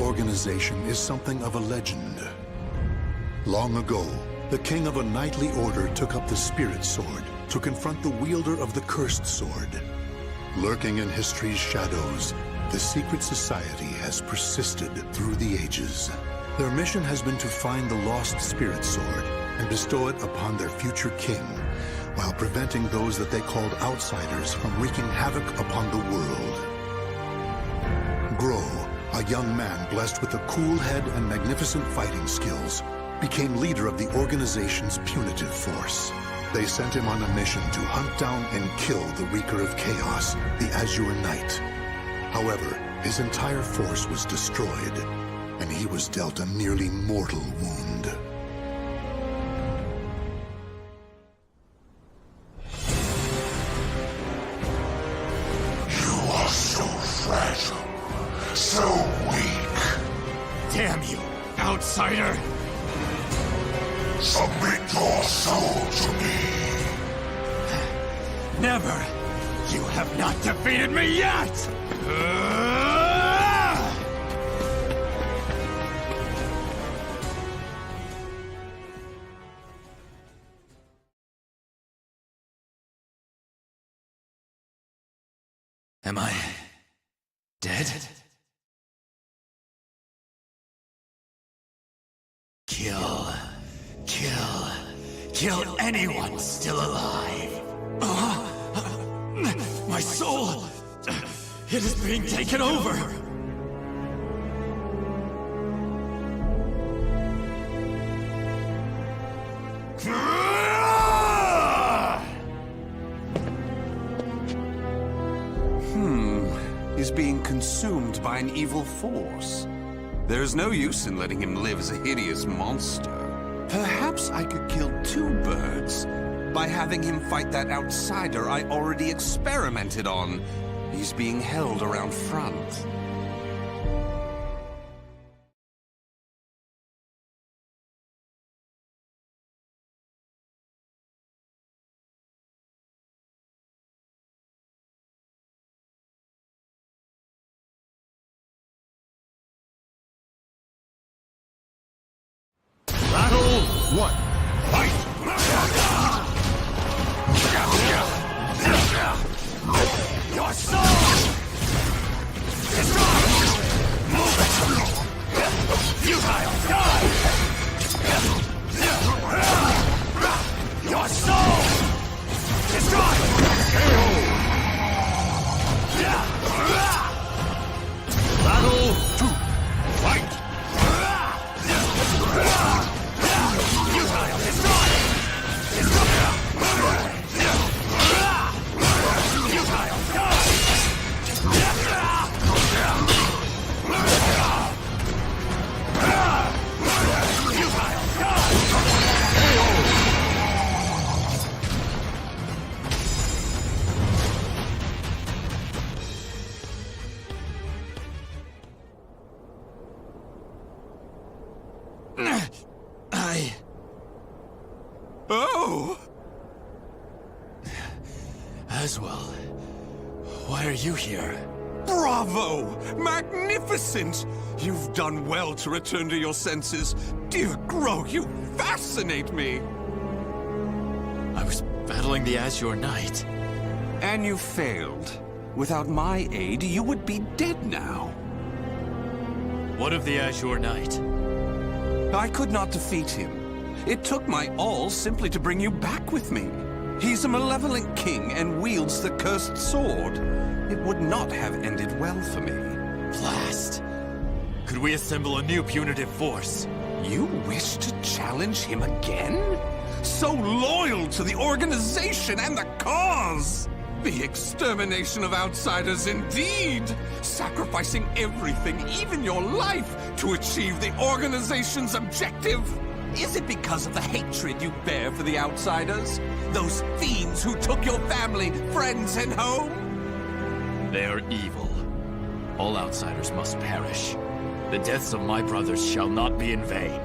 organization is something of a legend. Long ago, the king of a knightly order took up the Spirit Sword to confront the wielder of the Cursed Sword. Lurking in history's shadows, the secret society has persisted through the ages. Their mission has been to find the lost Spirit Sword and bestow it upon their future king, while preventing those that they called outsiders from wreaking havoc upon the world. Grow, a young man blessed with a cool head and magnificent fighting skills, became leader of the organization's punitive force. They sent him on a mission to hunt down and kill the Wreaker of Chaos, the Azure Knight. However, his entire force was destroyed, and he was dealt a nearly mortal wound. You are so fragile, so weak. Damn you, outsider! Submit your soul to me. Never! You have not defeated me yet! Am I dead? Kill anyone still alive. My soul, it is being taken over. He's being consumed by an evil force. There's no use in letting him live as a hideous monster. Perhaps I could kill two birds by having him fight that outsider I already experimented on. He's being held around front. Battle 1. Fight! Your soul! Destroy! Move it! Futile! Die! Your soul! Destroy! Battle 2. Fight! Futile! Destroy! Futile! Die! Futile! Oh! Aswell, why are you here? Bravo! Magnificent! You've done well to return to your senses. Dear Grow, you fascinate me! I was battling the Azure Knight. And you failed. Without my aid, you would be dead now. What of the Azure Knight? I could not defeat him. It took my all simply to bring you back with me. He's a malevolent king and wields the cursed sword. It would not have ended well for me. Blast! Could we assemble a new punitive force? You wish to challenge him again? So loyal to the organization and the cause! The extermination of outsiders indeed! Sacrificing everything, even your life, to achieve the organization's objective! Is it because of the hatred you bear for the outsiders? Those fiends who took your family, friends, and home? They are evil. All outsiders must perish. The deaths of my brothers shall not be in vain.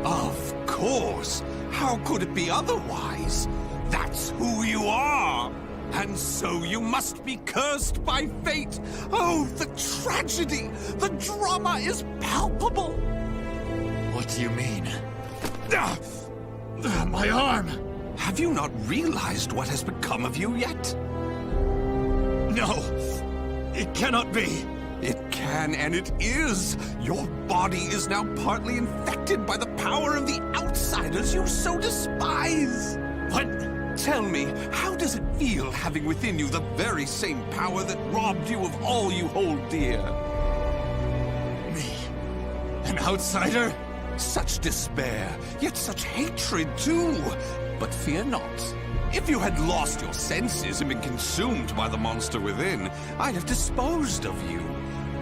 Of course! How could it be otherwise? That's who you are! And so you must be cursed by fate. Oh, the tragedy! The drama is palpable. What do you mean? My arm! Have you not realized what has become of you yet? No! It cannot be! It can, and it is! Your body is now partly infected by the power of the outsiders you so despise! What? Tell me, how does it feel having within you the very same power that robbed you of all you hold dear? Me? An outsider? Such despair, yet such hatred too! But fear not. If you had lost your senses and been consumed by the monster within, I'd have disposed of you.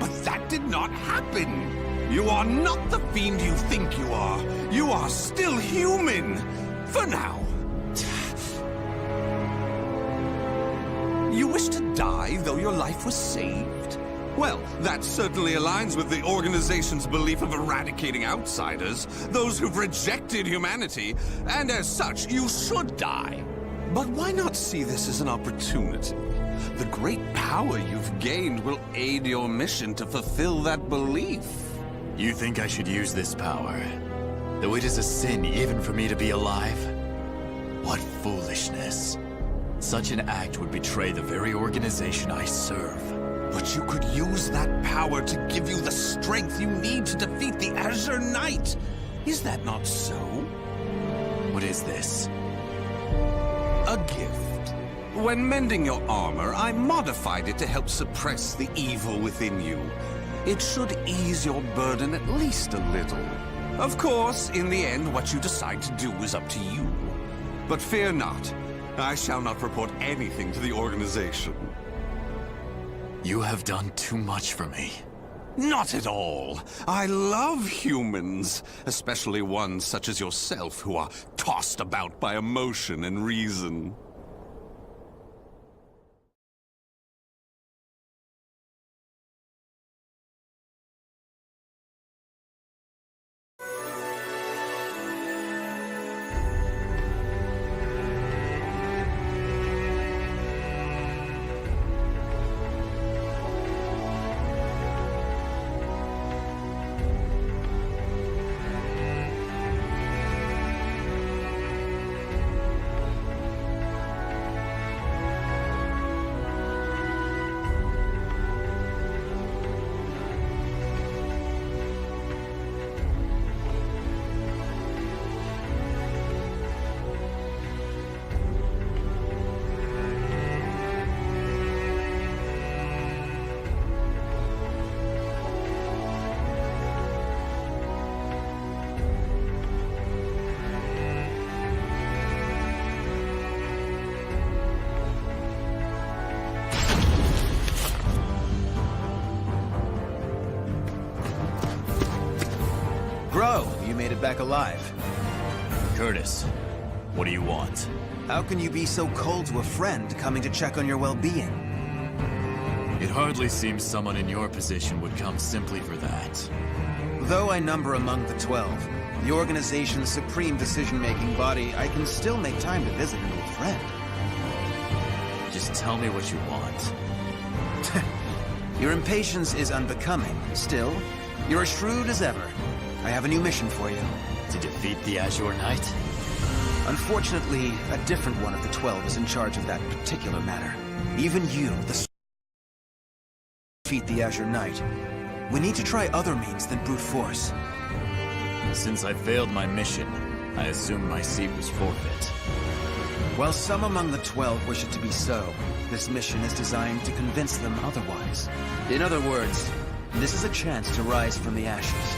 But that did not happen. You are not the fiend you think you are. You are still human. For now. You wish to die, though your life was saved? Well, that certainly aligns with the organization's belief of eradicating outsiders, those who've rejected humanity, and as such, you should die. But why not see this as an opportunity? The great power you've gained will aid your mission to fulfill that belief. You think I should use this power? Though it is a sin even for me to be alive? What foolishness. Such an act would betray the very organization I serve. But you could use that power to give you the strength you need to defeat the Azure Knight. Is that not so? What is this? A gift. When mending your armor, I modified it to help suppress the evil within you. It should ease your burden at least a little. Of course, in the end, what you decide to do is up to you. But fear not. I shall not report anything to the organization. You have done too much for me. Not at all. I love humans, especially ones such as yourself who are tossed about by emotion and reason. Bro, you made it back alive. Curtis, what do you want? How can you be so cold to a friend coming to check on your well-being? It hardly seems someone in your position would come simply for that. Though I number among the 12, the organization's supreme decision-making body, I can still make time to visit an old friend. Just tell me what you want. Your impatience is unbecoming. Still, you're as shrewd as ever. I have a new mission for you. To defeat the Azure Knight? Unfortunately, a different one of the 12 is in charge of that particular matter. Even you, defeat the Azure Knight. We need to try other means than brute force. Since I failed my mission, I assumed my seat was forfeit. While some among the 12 wish it to be so, this mission is designed to convince them otherwise. In other words, this is a chance to rise from the ashes.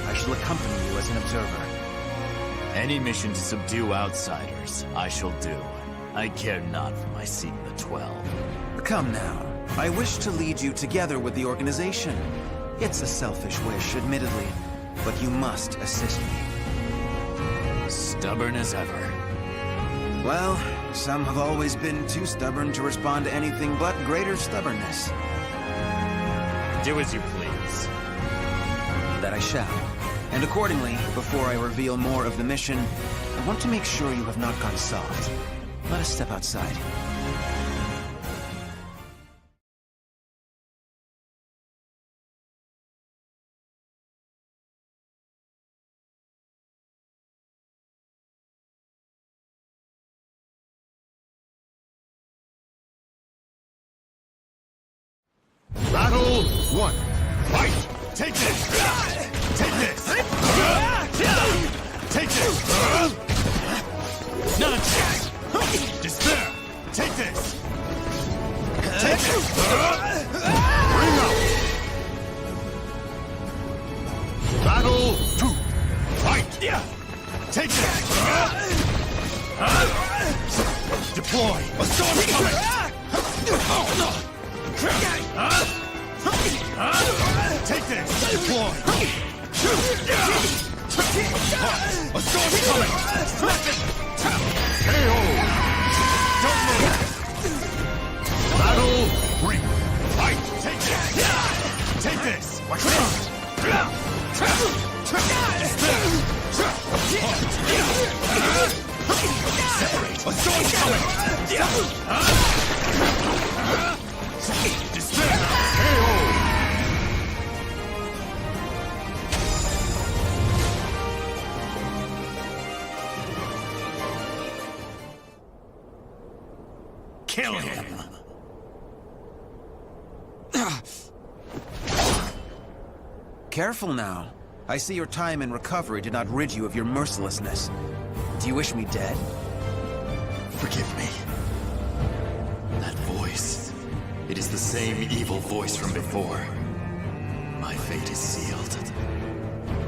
I shall accompany you as an observer. Any mission to subdue outsiders, I shall do. I care not for my seat in the 12. Come now. I wish to lead you together with the organization. It's a selfish wish, admittedly, but you must assist me. Stubborn as ever. Well, some have always been too stubborn to respond to anything but greater stubbornness. Do as you please. That I shall. And accordingly, before I reveal more of the mission, I want to make sure you have not gone soft. Let us step outside. one. Fight! Take this! Take this! Take this! Nonsense! Despair! Take this! Take this! Bring up. Battle 2. Fight! Take this! Deploy! A storm coming! Take this! Deploy! A storm coming! KO. Don't move! Battle 3. Fight! Take this! Take this! Separate! A storm coming! Despair! KO. Kill him! Careful now. I see your time in recovery did not rid you of your mercilessness. Do you wish me dead? Forgive me. That voice. It is the same evil voice from before. My fate is sealed.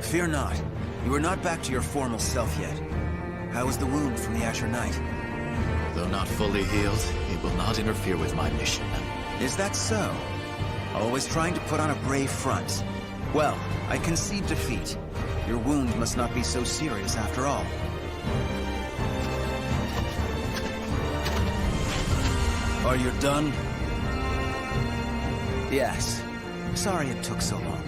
Fear not. You are not back to your formal self yet. How is the wound from the Azure Knight? Though not fully healed, it will not interfere with my mission. Is that so? Always trying to put on a brave front. Well, I concede defeat. Your wound must not be so serious after all. Are you done? Yes. Sorry it took so long.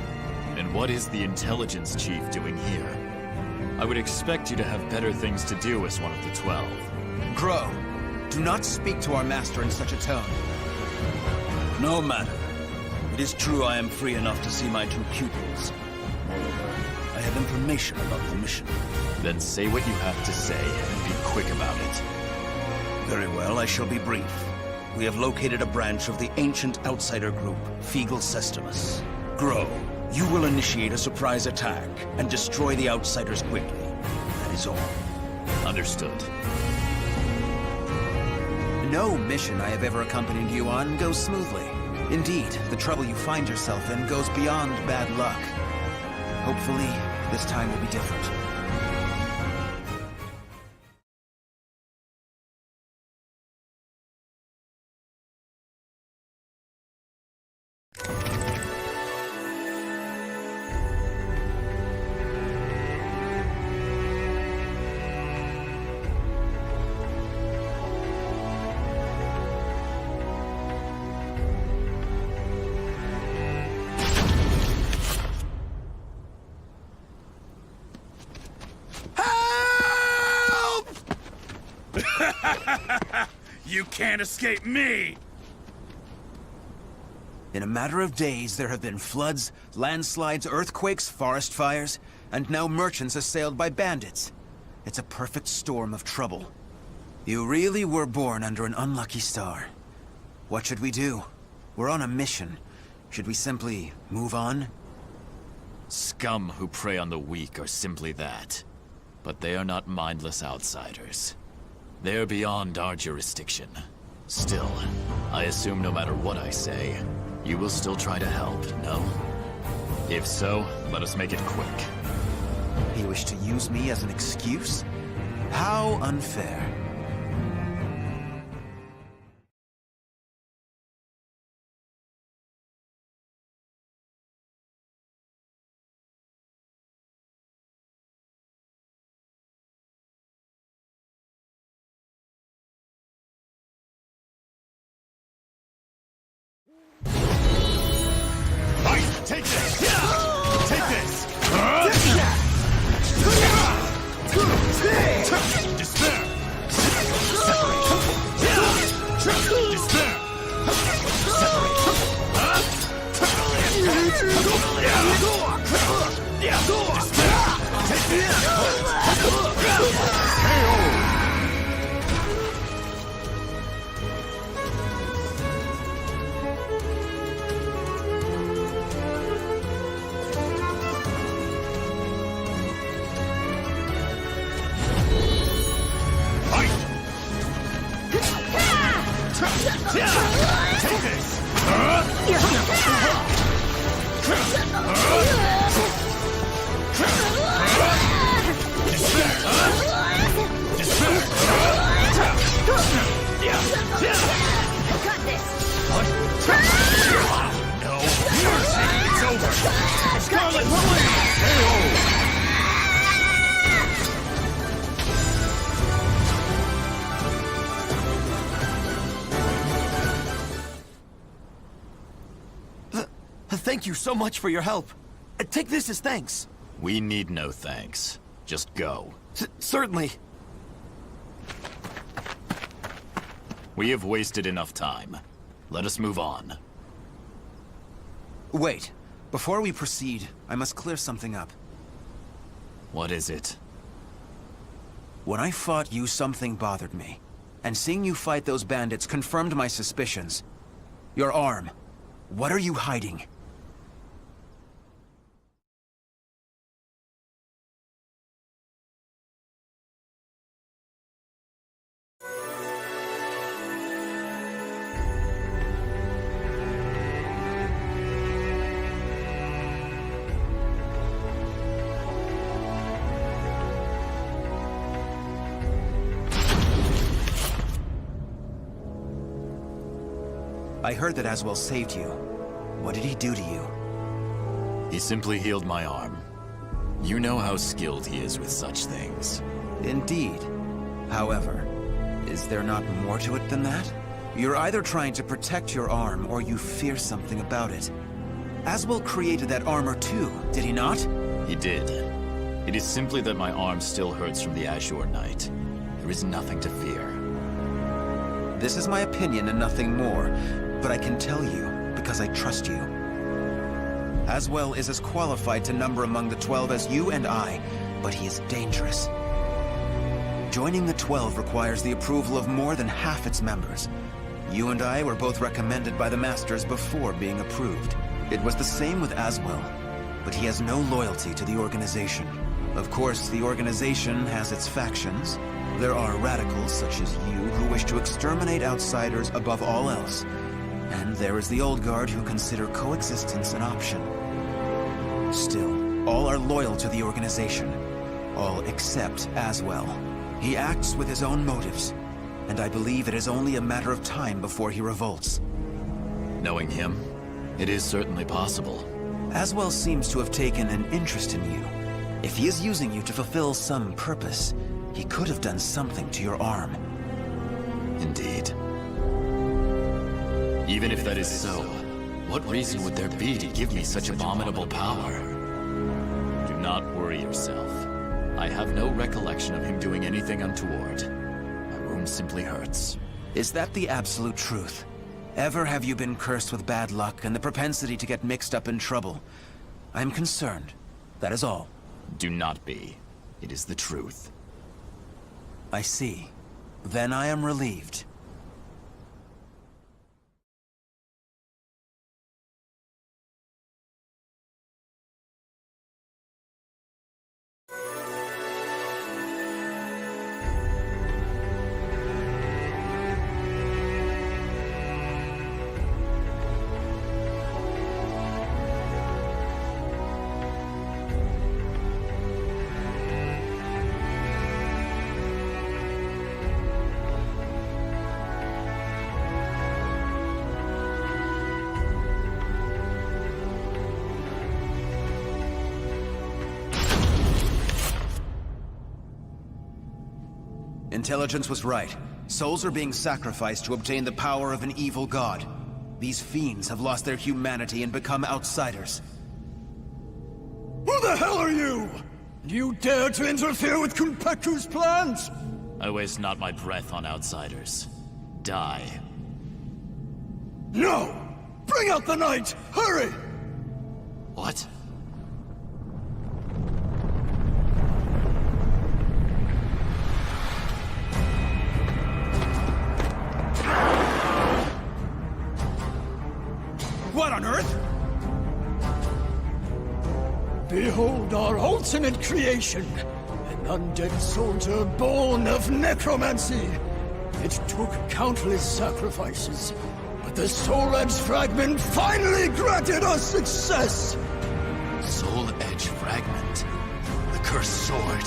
And what is the intelligence chief doing here? I would expect you to have better things to do as one of the 12. Grow, do not speak to our master in such a tone. No matter. It is true I am free enough to see my two pupils. Moreover, I have information about the mission. Then say what you have to say, and be quick about it. Very well, I shall be brief. We have located a branch of the ancient outsider group, Feegle Sestimus. Grow, you will initiate a surprise attack and destroy the outsiders quickly. That is all. Understood. No mission I have ever accompanied you on goes smoothly. Indeed, the trouble you find yourself in goes beyond bad luck. Hopefully, this time will be different. You can't escape me! In a matter of days, there have been floods, landslides, earthquakes, forest fires, and now merchants assailed by bandits. It's a perfect storm of trouble. You really were born under an unlucky star. What should we do? We're on a mission. Should we simply move on? Scum who prey on the weak are simply that. But they are not mindless outsiders. They're beyond our jurisdiction. Still, I assume no matter what I say, you will still try to help, no? If so, let us make it quick. You wish to use me as an excuse? How unfair. Fight! Take this! Take this! Despair! Despair! Got this! No mercy! It's over! Scarlet Thank you so much for your help. Take this as thanks. We need no thanks. Just go. Certainly. We have wasted enough time. Let us move on. Wait. Before we proceed, I must clear something up. What is it? When I fought you, something bothered me. And seeing you fight those bandits confirmed my suspicions. Your arm. What are you hiding? I heard that Aswell saved you. What did he do to you? He simply healed my arm. You know how skilled he is with such things. Indeed. However, is there not more to it than that? You're either trying to protect your arm, or you fear something about it. Aswell created that armor too, did he not? He did. It is simply that my arm still hurts from the Azure Knight. There is nothing to fear. This is my opinion and nothing more, but I can tell you because I trust you. Aswell is as qualified to number among the 12 as you and I, but he is dangerous. Joining the 12 requires the approval of more than half its members. You and I were both recommended by the Masters before being approved. It was the same with Aswell, but he has no loyalty to the organization. Of course, the organization has its factions. There are radicals such as you who wish to exterminate outsiders above all else. And there is the old guard who consider coexistence an option. Still, all are loyal to the organization. All except Aswell. He acts with his own motives, and I believe it is only a matter of time before he revolts. Knowing him, it is certainly possible. Aswell seems to have taken an interest in you. If he is using you to fulfill some purpose, he could have done something to your arm. Indeed. Even if that is so, what reason would there be to give me such abominable power? Do not worry yourself. I have no recollection of him doing anything untoward. My wound simply hurts. Is that the absolute truth? Ever have you been cursed with bad luck and the propensity to get mixed up in trouble? I'm concerned. That is all. Do not be. It is the truth. I see. Then I am relieved. Intelligence was right. Souls are being sacrificed to obtain the power of an evil god. These fiends have lost their humanity and become outsiders. Who the hell are you? You dare to interfere with Kunpeku's plans? I waste not my breath on outsiders. Die. No! Bring out the knight! Hurry! What? What on earth? Behold our ultimate creation, an undead soldier born of necromancy. It took countless sacrifices, The Soul Edge fragment finally granted us success! Soul Edge fragment. The cursed sword.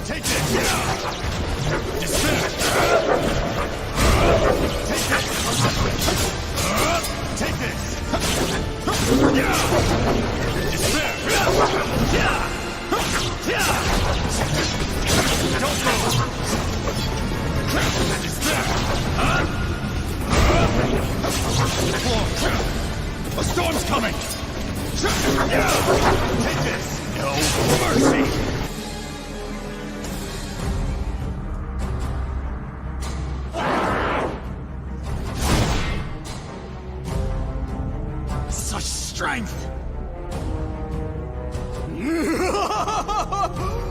Take this! Despair! Take this! Take this! Despair! Don't move! Despair! A storm's coming! Take this! No mercy! Strength!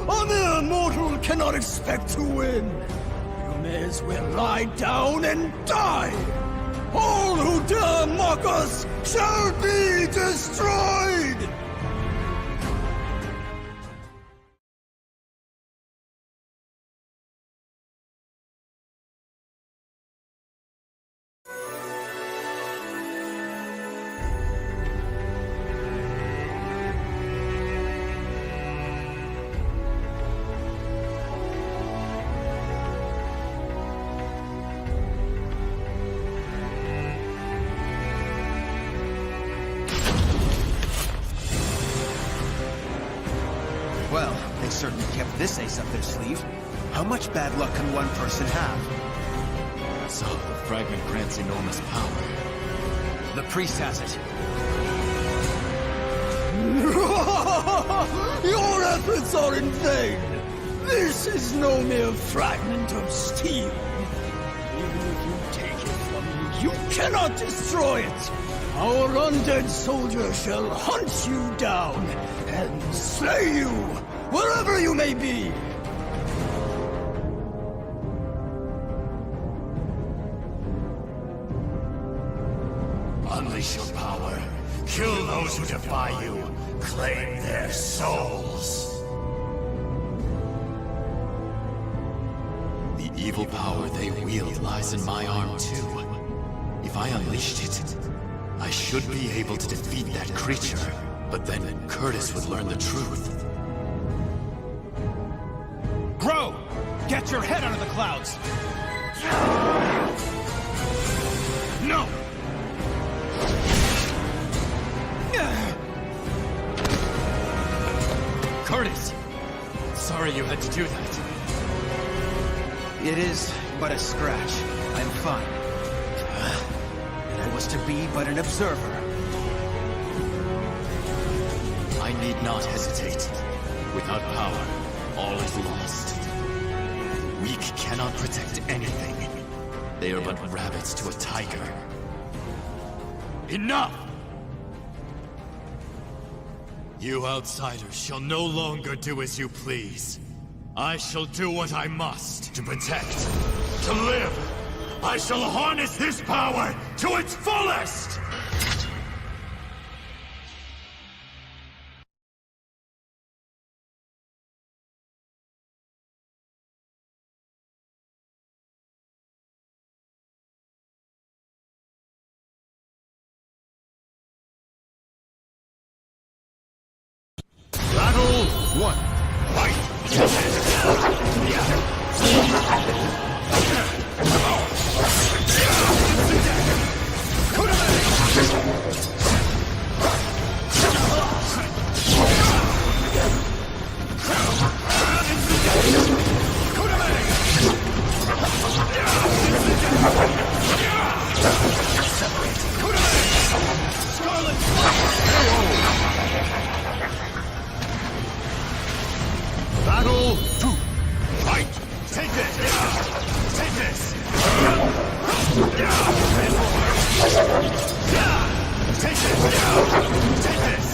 A mere mortal cannot expect to win. You may as well lie down and die. All who dare mock us shall be destroyed! Well, they certainly kept this ace up their sleeve. How much bad luck can one person have? So, the fragment grants enormous power. The priest has it. Your efforts are in vain! This is no mere fragment of steel. Even if you take it from me, you cannot destroy it! Our undead soldier shall hunt you down and slay you, wherever you may be! Unleash your power. Kill those who defy you. Claim their souls. The evil power they wield lies in my arm too. If I unleashed it, I should be able to defeat that creature. But then Curtis would learn the truth. Grow! Get your head out of the clouds! No! Curtis! Sorry you had to do that. It is but a scratch. I'm fine. And I was to be but an observer. I need not hesitate. Without power, all is lost. The weak cannot protect anything. They are but rabbits to a tiger. Enough! You outsiders shall no longer do as you please. I shall do what I must to protect, to live. I shall harness this power to its fullest! Battle 1. Fight! Battle 2. Fight! Take this! Take this! Take this! Take this!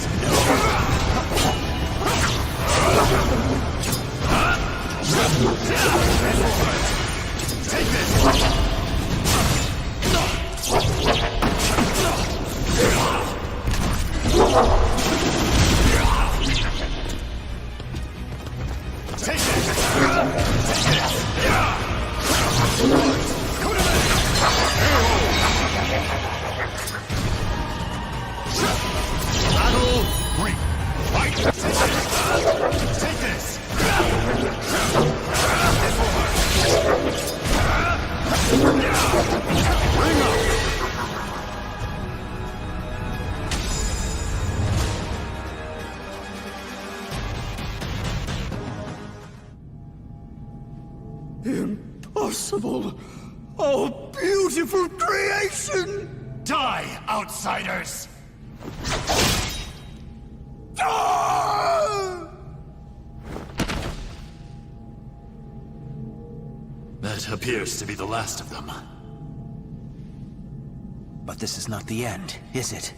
beautiful creation! Die, outsiders! Ah! That appears to be the last of them. But this is not the end, is it?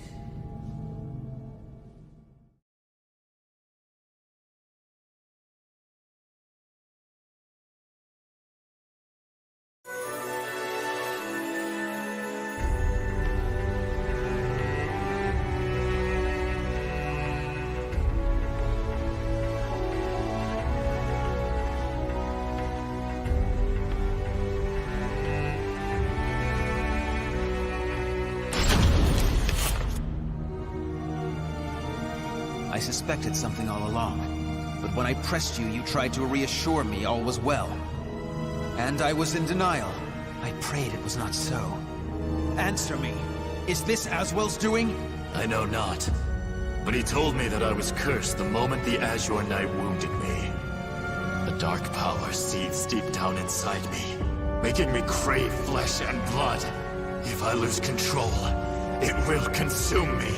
I suspected something all along. But when I pressed you, you tried to reassure me all was well. And I was in denial. I prayed it was not so. Answer me. Is this Aswell's doing? I know not. But he told me that I was cursed the moment the Azure Knight wounded me. A dark power seethes deep down inside me, making me crave flesh and blood. If I lose control, it will consume me.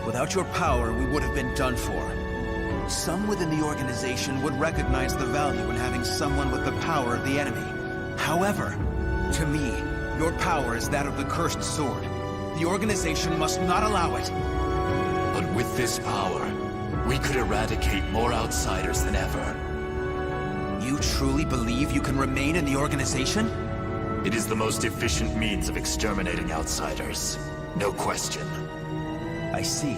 Without your power, we would have been done for. Some within the organization would recognize the value in having someone with the power of the enemy. However, to me, your power is that of the Cursed Sword. The organization must not allow it. But with this power, we could eradicate more outsiders than ever. You truly believe you can remain in the organization? It is the most efficient means of exterminating outsiders. No question. I see.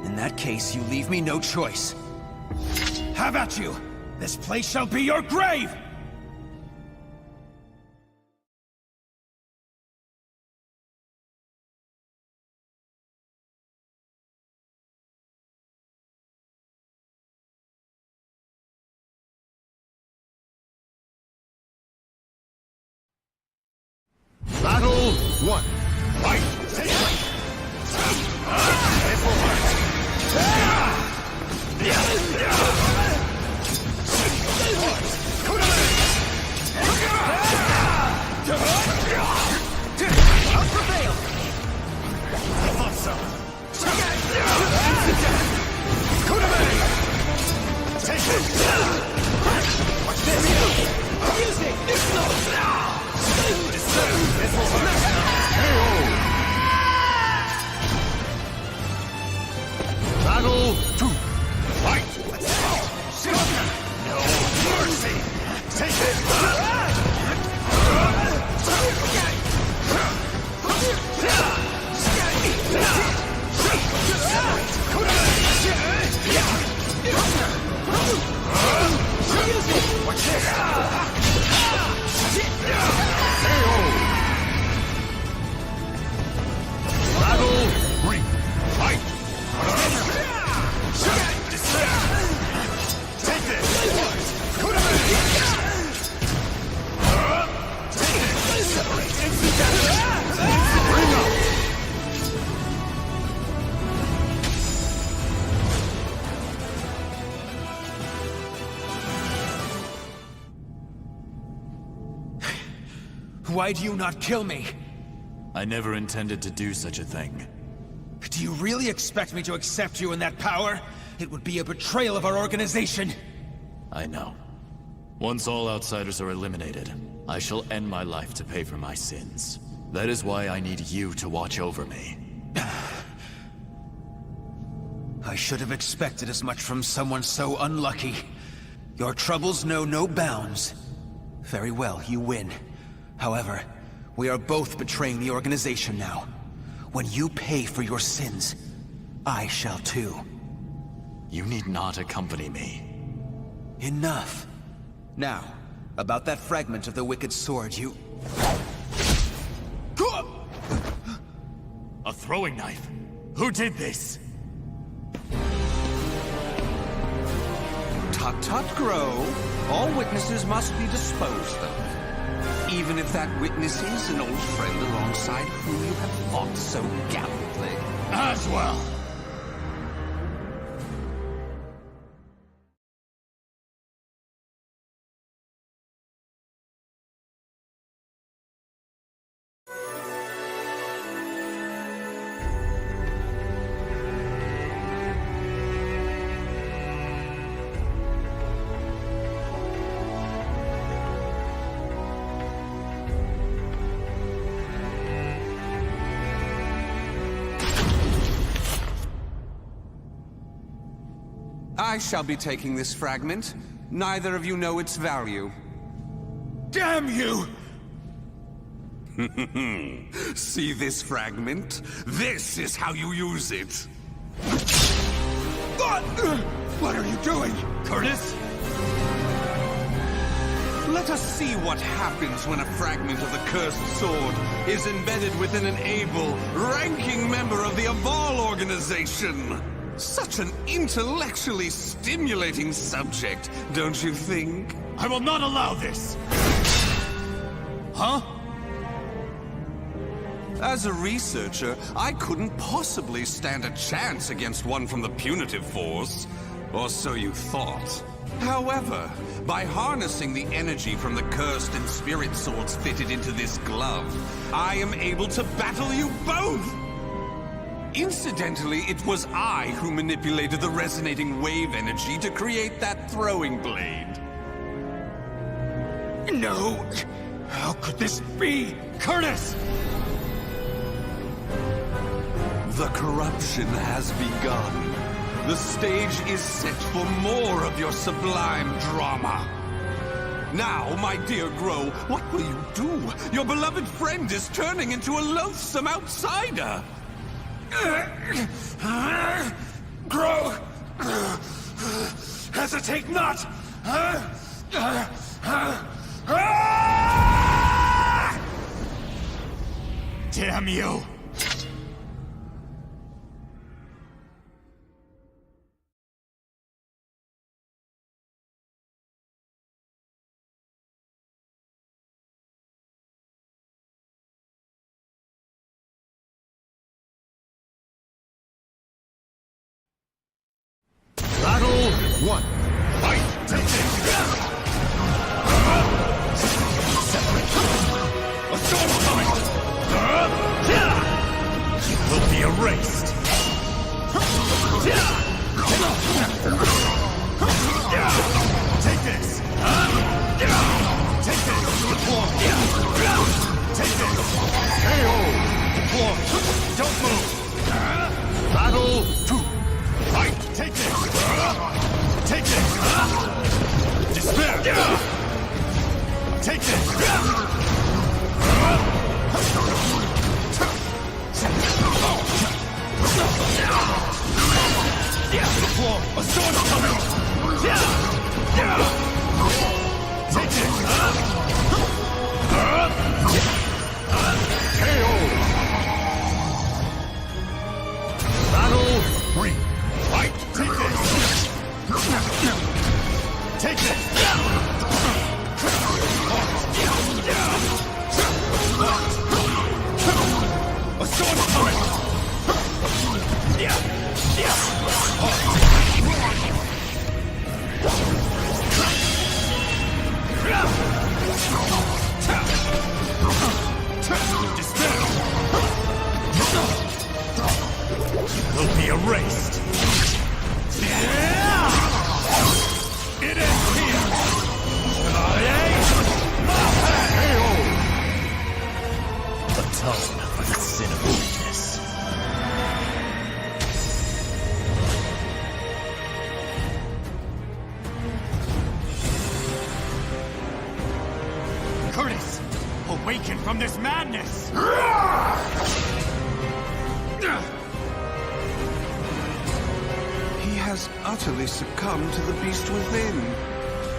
In that case, you leave me no choice. Have at you! This place shall be your grave! Battle 1. Fight! Battle 2. Fight! No mercy! Take it! Battle 3. Fight! Take this! Bring up! Why do you not kill me? I never intended to do such a thing. Do you really expect me to accept you in that power? It would be a betrayal of our organization. I know. Once all outsiders are eliminated, I shall end my life to pay for my sins. That is why I need you to watch over me. I should have expected as much from someone so unlucky. Your troubles know no bounds. Very well, you win. However, we are both betraying the organization now. When you pay for your sins, I shall too. You need not accompany me. Enough. Now, about that fragment of the Wicked Sword, you... A throwing knife? Who did this? Tut tut, Grow. All witnesses must be disposed of. Even if that witness is an old friend alongside whom you have fought so gallantly. Aswell! I shall be taking this fragment. Neither of you know its value. Damn you! See this fragment? This is how you use it. What are you doing? Curtis? Let us see what happens when a fragment of the cursed sword is embedded within an able, ranking member of the Aval organization. Such an intellectually stimulating subject, don't you think? I will not allow this! Huh? As a researcher, I couldn't possibly stand a chance against one from the punitive force. Or so you thought. However, by harnessing the energy from the cursed and spirit swords fitted into this glove, I am able to battle you both! Incidentally, it was I who manipulated the resonating wave energy to create that throwing blade. No! How could this be? Curtis! The corruption has begun. The stage is set for more of your sublime drama. Now, my dear Grow, what will you do? Your beloved friend is turning into a loathsome outsider. Grow! Hesitate not! Damn you! Battle 1. Fight! Take it! A storm coming! You will be erased! Take this! Take this! Deploy! Take this! KO! Deploy! Don't move! Battle 2. Fight! Take this! Take this! Despair! Take this! Deploy! A storm's coming! Take this! KO. Battle 3. Fight! Take this! Take this! A storm's coming! Despair! Will be erased! It is here! Atone for the sin of weakness. Curtis! Awaken from this madness! He has utterly succumbed to the beast within.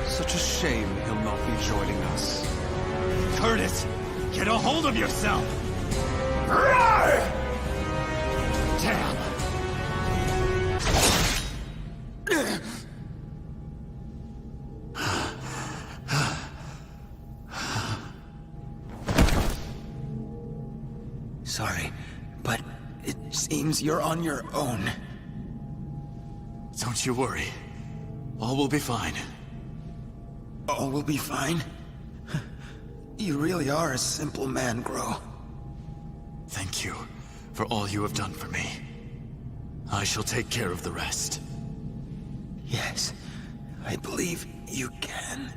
Such a shame he'll not be joining us. Curtis! Get a hold of yourself! Damn! Sorry, but it seems you're on your own. Don't you worry. All will be fine. All will be fine. You really are a simple man, Grow. Thank you for all you have done for me. I shall take care of the rest. Yes, I believe you can.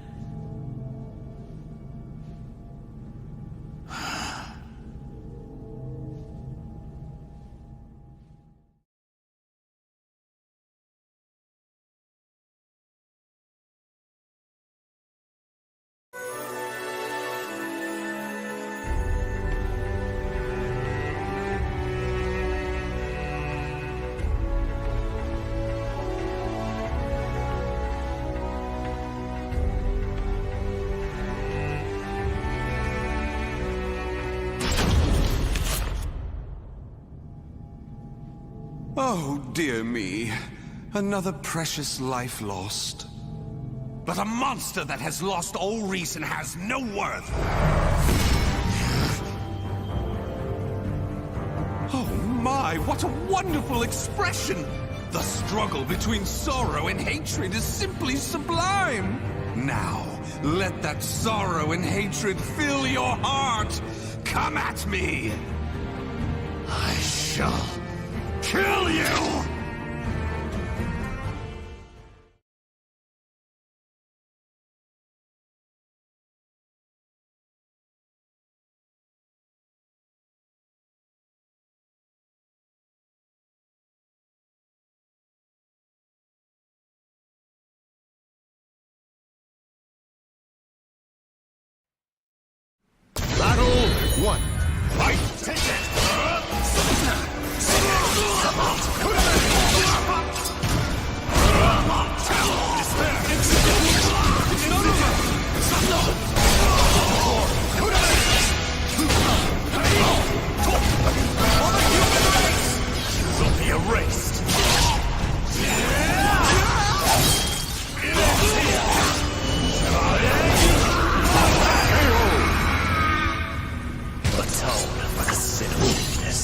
Oh, dear me. Another precious life lost. But a monster that has lost all reason has no worth. Oh my, what a wonderful expression! The struggle between sorrow and hatred is simply sublime. Now, let that sorrow and hatred fill your heart. Come at me. I shall kill you! Battle 1. Fight! Take it! You will be erased. Atone for the sin of weakness.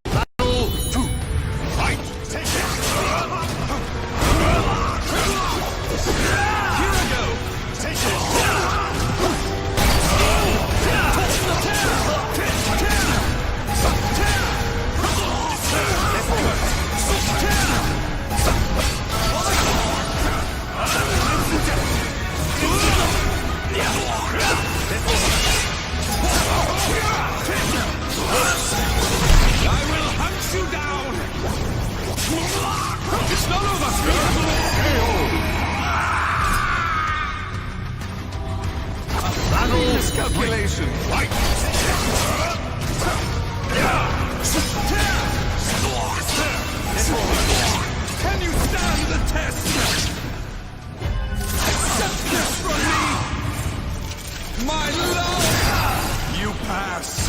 Battle 2. Fight! Take it! Here I go! Take I will hunt you down! It's not over! Battle miscalculation! Fight! Can you stand the test? Accept this from me! My love! You passed!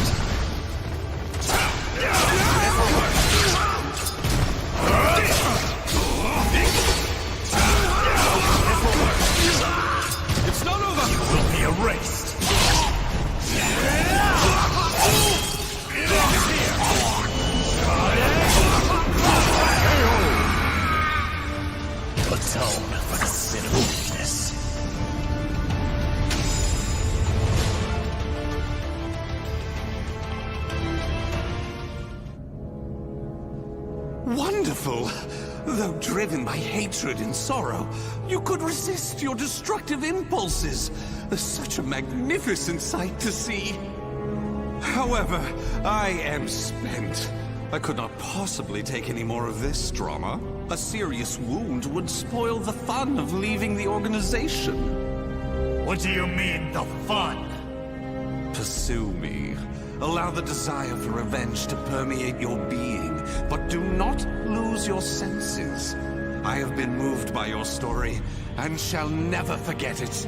It's not over! You will be erased. Atone for the sin of weakness. Wonderful! Though driven by hatred and sorrow, you could resist your destructive impulses. Such a magnificent sight to see. However, I am spent. I could not possibly take any more of this drama. A serious wound would spoil the fun of leaving the organization. What do you mean, the fun? Pursue me. Allow the desire for revenge to permeate your being, but do not lose your senses. I have been moved by your story, and shall never forget it.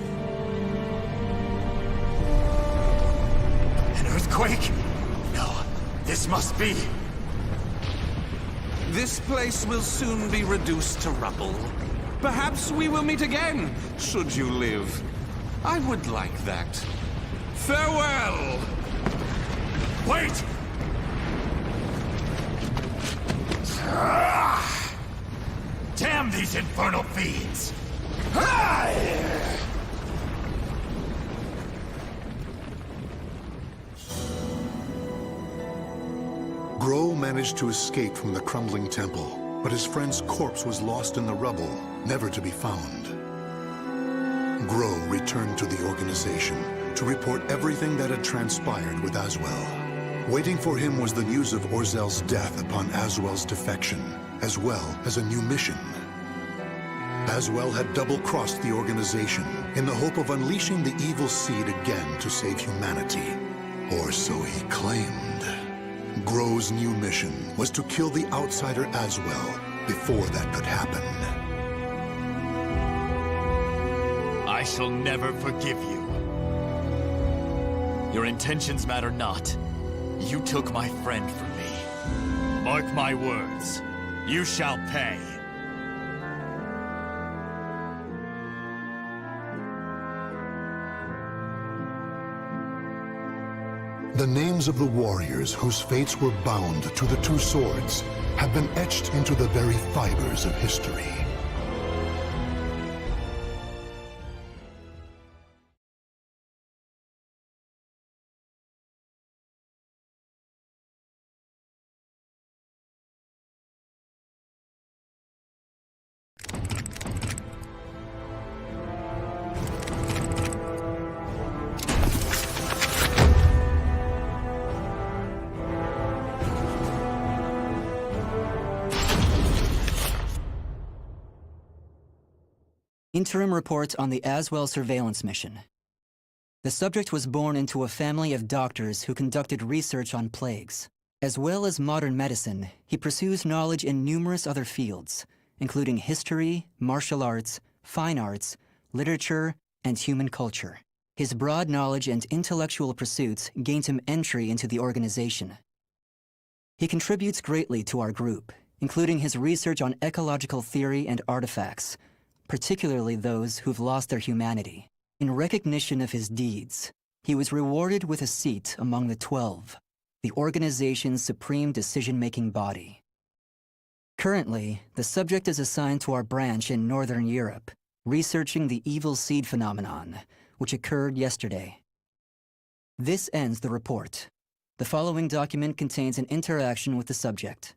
An earthquake? No, this must be. This place will soon be reduced to rubble. Perhaps we will meet again, should you live. I would like that. Farewell! Wait! Damn these infernal fiends! Grow managed to escape from the crumbling temple, but his friend's corpse was lost in the rubble, never to be found. Grow returned to the organization to report everything that had transpired with Aswell. Waiting for him was the news of Orzel's death upon Aswell's defection, as well as a new mission. Aswell had double-crossed the organization in the hope of unleashing the evil seed again to save humanity. Or so he claimed. Grow's new mission was to kill the outsider Aswell before that could happen. I shall never forgive you. Your intentions matter not. You took my friend from me. Mark my words. You shall pay. The names of the warriors whose fates were bound to the two swords have been etched into the very fibers of history. Interim report on the Aswell surveillance mission. The subject was born into a family of doctors who conducted research on plagues. As well as modern medicine, he pursues knowledge in numerous other fields, including history, martial arts, fine arts, literature, and human culture. His broad knowledge and intellectual pursuits gained him entry into the organization. He contributes greatly to our group, including his research on ecological theory and artifacts, particularly those who've lost their humanity. In recognition of his deeds, he was rewarded with a seat among the 12, the organization's supreme decision-making body. Currently, the subject is assigned to our branch in Northern Europe, researching the evil seed phenomenon, which occurred yesterday. This ends the report. The following document contains an interaction with the subject.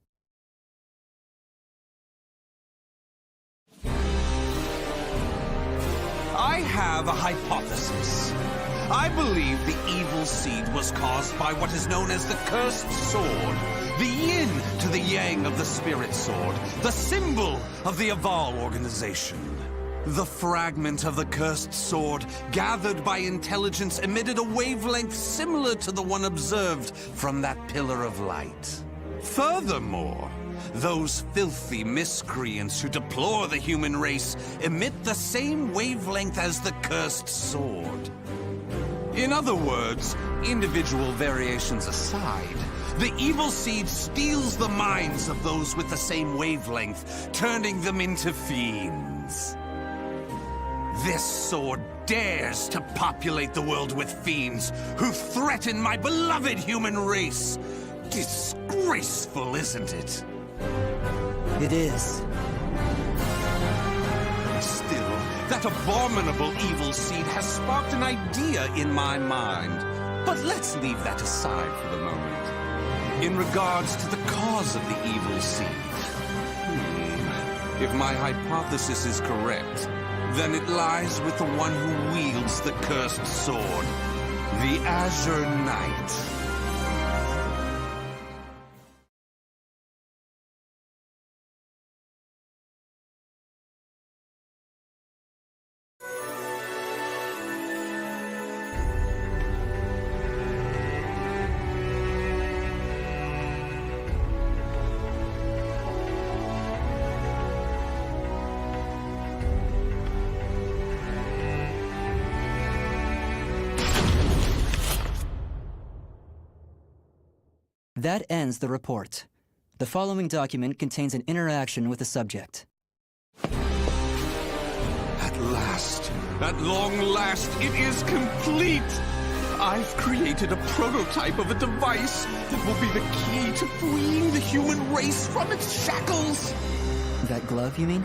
I have a hypothesis. I believe the evil seed was caused by what is known as the Cursed Sword, the yin to the yang of the Spirit Sword, the symbol of the Aval organization. The fragment of the Cursed Sword, gathered by intelligence, emitted a wavelength similar to the one observed from that pillar of light. Furthermore, those filthy miscreants who deplore the human race emit the same wavelength as the Cursed Sword. In other words, individual variations aside, the evil seed steals the minds of those with the same wavelength, turning them into fiends. This sword dares to populate the world with fiends who threaten my beloved human race. Disgraceful, isn't it? It is. Still, that abominable evil seed has sparked an idea in my mind. But let's leave that aside for the moment. In regards to the cause of the evil seed, if my hypothesis is correct, then it lies with the one who wields the Cursed Sword, the Azure Knight. That ends the report. The following document contains an interaction with the subject. At last, at long last, it is complete! I've created a prototype of a device that will be the key to freeing the human race from its shackles! That glove, you mean?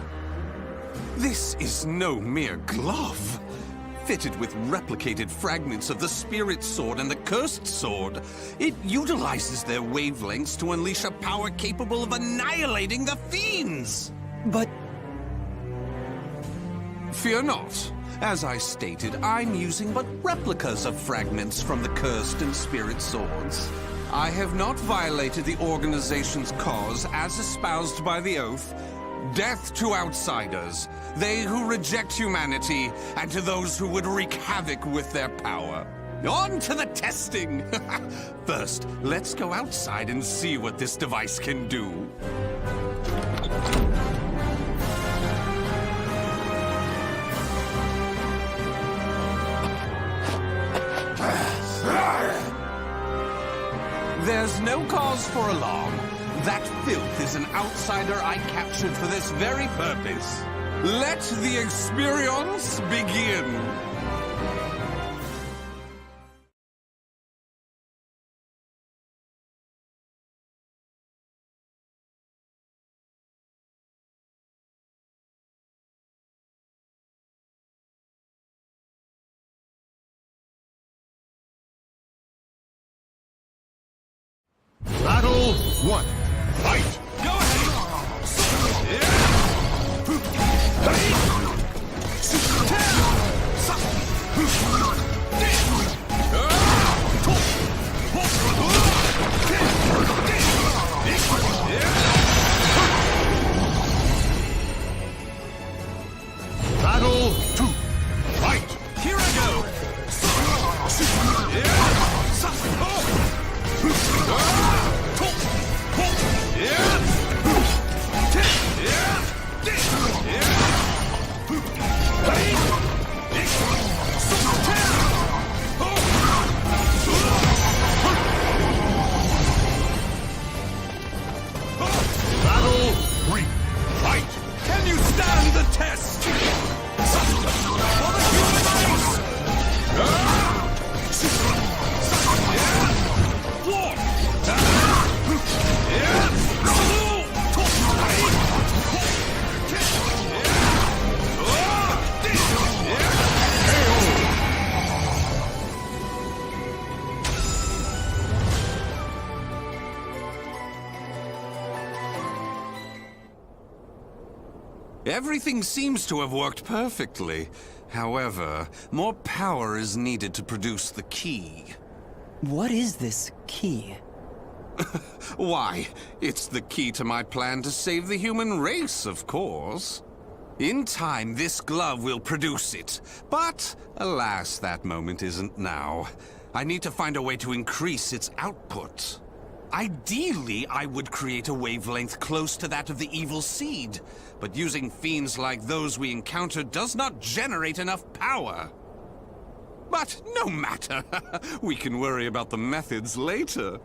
This is no mere glove. Fitted with replicated fragments of the Spirit Sword and the Cursed Sword, it utilizes their wavelengths to unleash a power capable of annihilating the fiends! But... Fear not. As I stated, I'm using but replicas of fragments from the Cursed and Spirit Swords. I have not violated the organization's cause as espoused by the Oath. Death to outsiders, they who reject humanity, and to those who would wreak havoc with their power. On to the testing! First, let's go outside and see what this device can do. There's no cause for alarm. That filth is an outsider I captured for this very purpose. Let the experience begin. Battle 1. Fight! Go ahead! Battle 2. Fight! Here I go! Battle 3. Fight! Can you stand the test? For the human Everything seems to have worked perfectly. However, more power is needed to produce the key. What is this key? Why, it's the key to my plan to save the human race, of course. In time, this glove will produce it. But, alas, that moment isn't now. I need to find a way to increase its output. Ideally, I would create a wavelength close to that of the evil seed. But using fiends like those we encountered does not generate enough power. But no matter. We can worry about the methods later.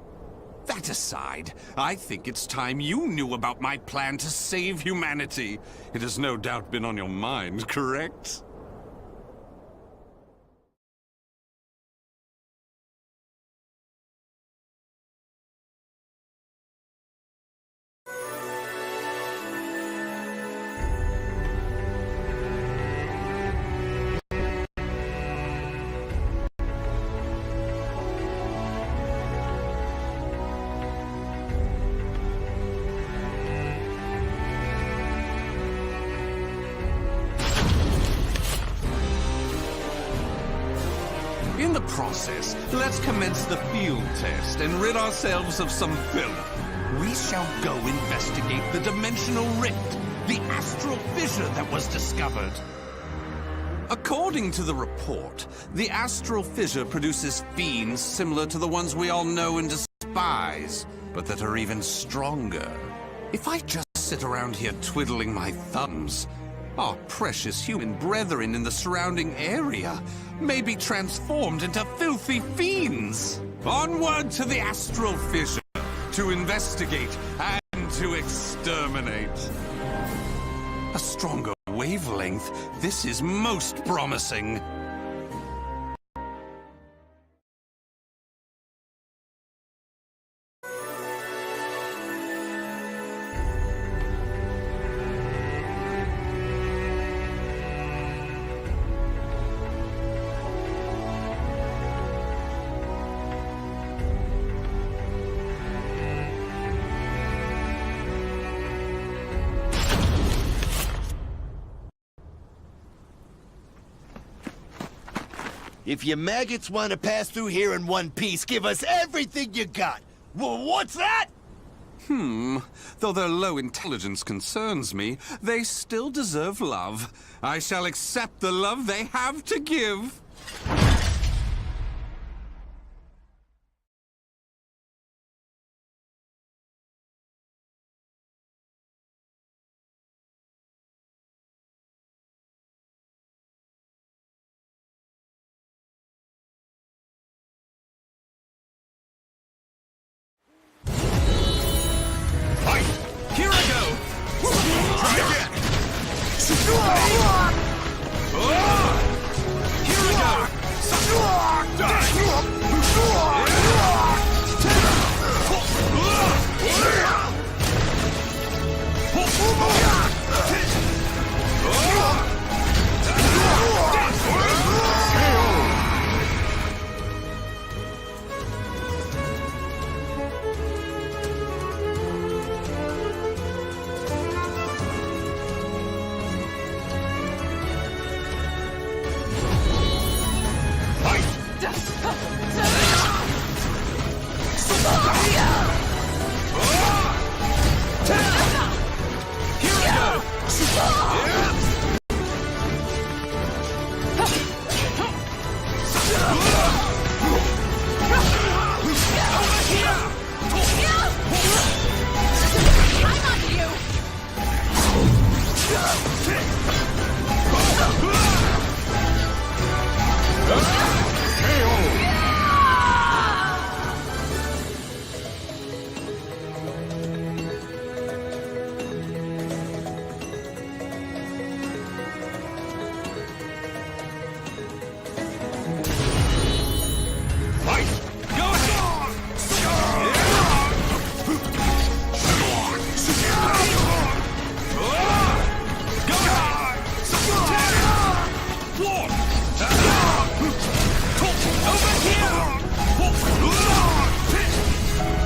That aside, I think it's time you knew about my plan to save humanity. It has no doubt been on your mind, correct? In the process, let's commence the field test and rid ourselves of some filth. We shall go investigate the dimensional rift, the astral fissure that was discovered. According to the report, the astral fissure produces fiends similar to the ones we all know and despise, but that are even stronger. If I just sit around here twiddling my thumbs, our precious human brethren in the surrounding area may be transformed into filthy fiends. Onward to the astral fissure, to investigate and to exterminate. A stronger wavelength, this is most promising. If you maggots want to pass through here in one piece, give us everything you got. What's that? Though their low intelligence concerns me, they still deserve love. I shall accept the love they have to give.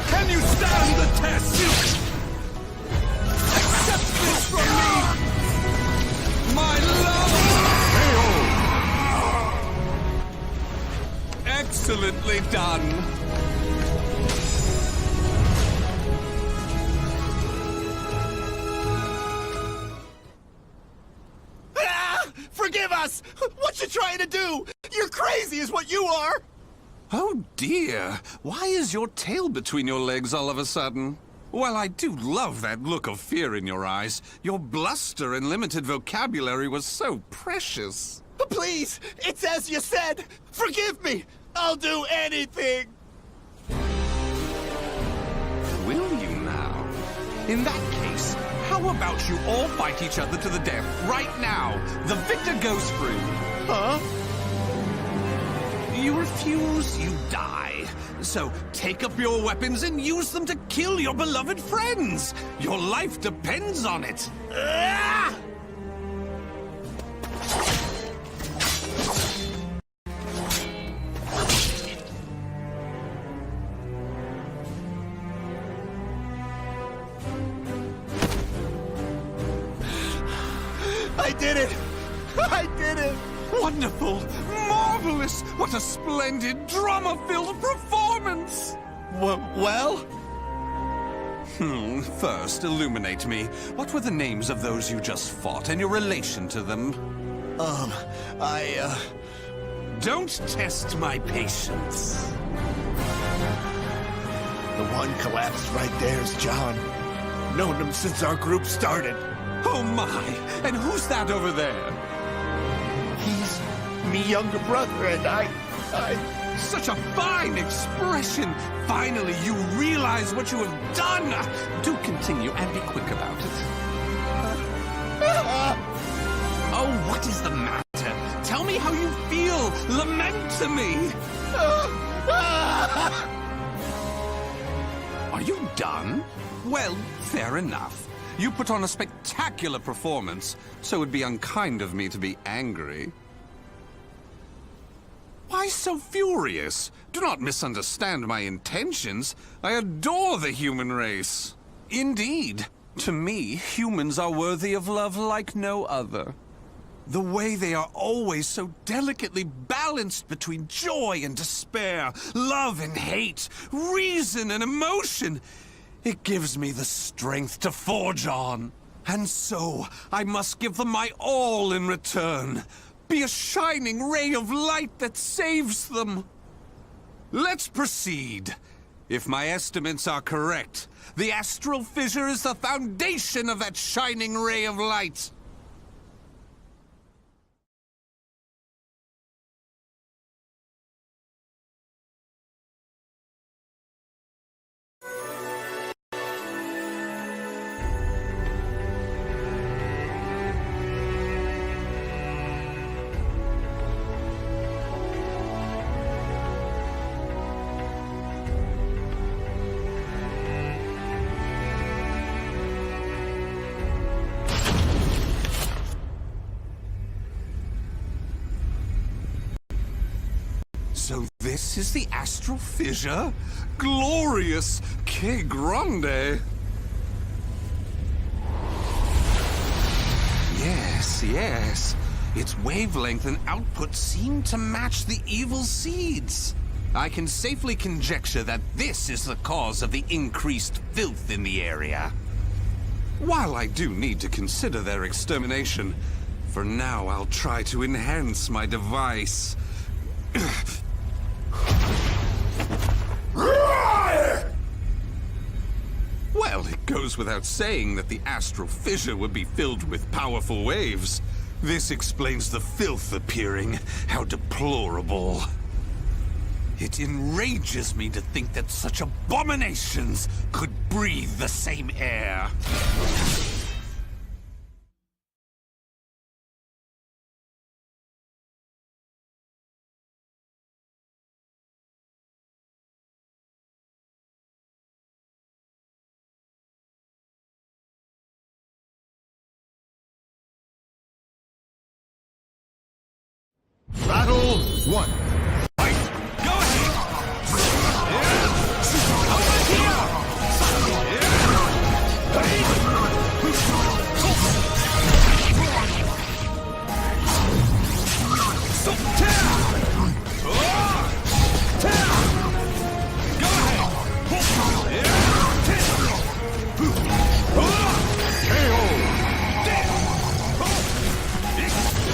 Can you stand the test? Accept this from me, my love! Excellently done. Forgive us! What you trying to do? You're crazy is what you are! Oh dear, why is your tail between your legs all of a sudden? Well, I do love that look of fear in your eyes. Your bluster and limited vocabulary was so precious. Please, it's as you said! Forgive me! I'll do anything! Will you now? In that case, how about you all fight each other to the death right now? The victor goes free. Huh? You refuse, you die. So take up your weapons and use them to kill your beloved friends. Your life depends on it. Ah! I did it! I did it! Wonderful! Marvelous! What a splendid drama-filled performance! Well? First, illuminate me. What were the names of those you just fought and your relation to them? Don't test my patience. The one collapsed right there is John. Known him since our group started. Oh my! And who's that over there? He's me younger brother, and I... Such a fine expression! Finally, you realize what you have done! Do continue and be quick about it. Oh, what is the matter? Tell me how you feel! Lament to me! Are you done? Well, fair enough. You put on a spectacular performance, so it would be unkind of me to be angry. Why so furious? Do not misunderstand my intentions. I adore the human race. Indeed, to me, humans are worthy of love like no other. The way they are always so delicately balanced between joy and despair, love and hate, reason and emotion. It gives me the strength to forge on. And so, I must give them my all in return. Be a shining ray of light that saves them. Let's proceed. If my estimates are correct, the astral fissure is the foundation of that shining ray of light. So this is the astral fissure? Glorious! Que grande! Yes. Its wavelength and output seem to match the evil seeds. I can safely conjecture that this is the cause of the increased filth in the area. While I do need to consider their extermination, for now I'll try to enhance my device. Well, it goes without saying that the astral fissure would be filled with powerful waves. This explains the filth appearing. How deplorable. It enrages me to think that such abominations could breathe the same air. Battle 1.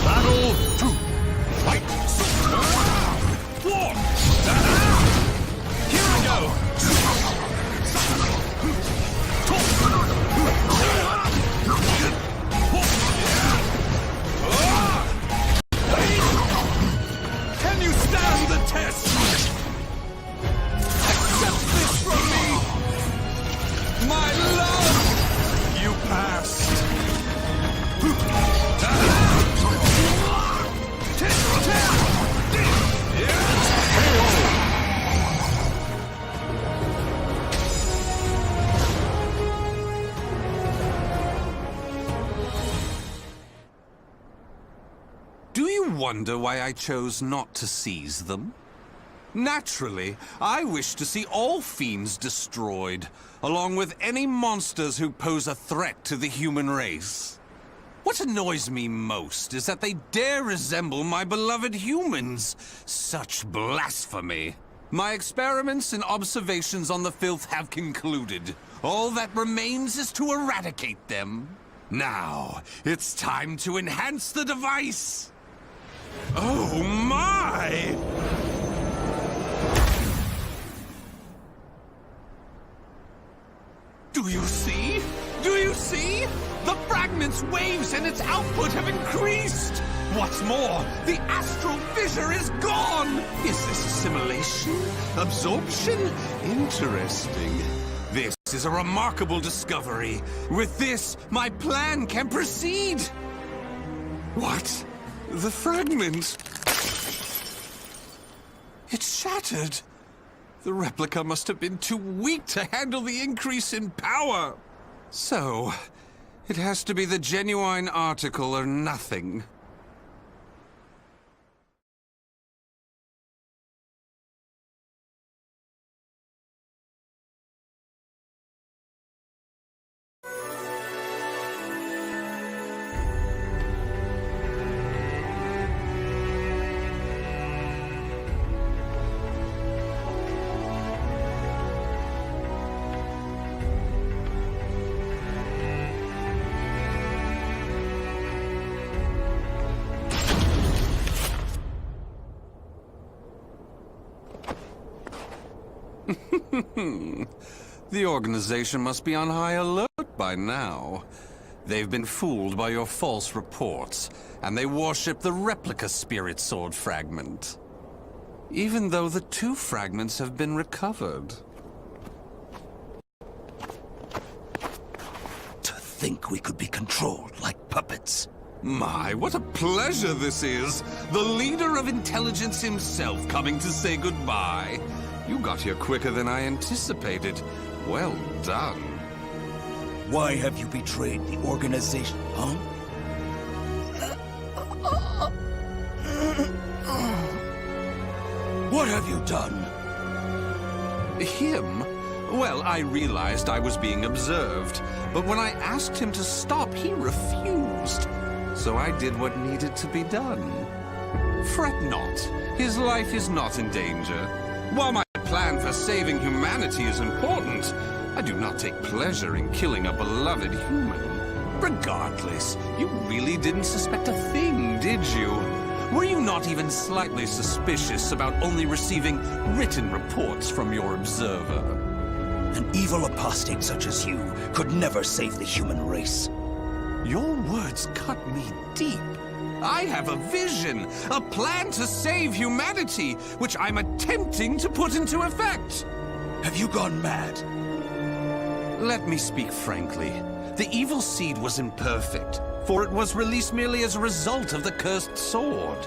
Battle 2. Fight! War! Here I go! Can you stand the test? Accept this from me! My love! You passed! Do you wonder why I chose not to seize them? Naturally, I wish to see all fiends destroyed, along with any monsters who pose a threat to the human race. What annoys me most is that they dare resemble my beloved humans. Such blasphemy. My experiments and observations on the filth have concluded. All that remains is to eradicate them. Now, it's time to enhance the device. Oh my! Do you see? Do you see? The fragment's waves and its output have increased! What's more, the astral fissure is gone! Is this assimilation? Absorption? Interesting. This is a remarkable discovery. With this, my plan can proceed! What? The fragment? It's shattered! The replica must have been too weak to handle the increase in power! So, it has to be the genuine article or nothing. The organization must be on high alert by now. They've been fooled by your false reports, and they worship the replica spirit sword fragment. Even though the two fragments have been recovered. To think we could be controlled like puppets. My, what a pleasure this is! The leader of intelligence himself coming to say goodbye. You got here quicker than I anticipated. Well done. Why have you betrayed the organization, huh? What have you done? Him? Well, I realized I was being observed, but when I asked him to stop, he refused. So I did what needed to be done. Fret not. His life is not in danger. While my plan for saving humanity is important, I do not take pleasure in killing a beloved human. Regardless, you really didn't suspect a thing, did you? Were you not even slightly suspicious about only receiving written reports from your observer? An evil apostate such as you could never save the human race. Your words cut me deep. I have a vision, a plan to save humanity, which I'm attempting to put into effect. Have you gone mad? Let me speak frankly. The evil seed was imperfect, for it was released merely as a result of the cursed sword.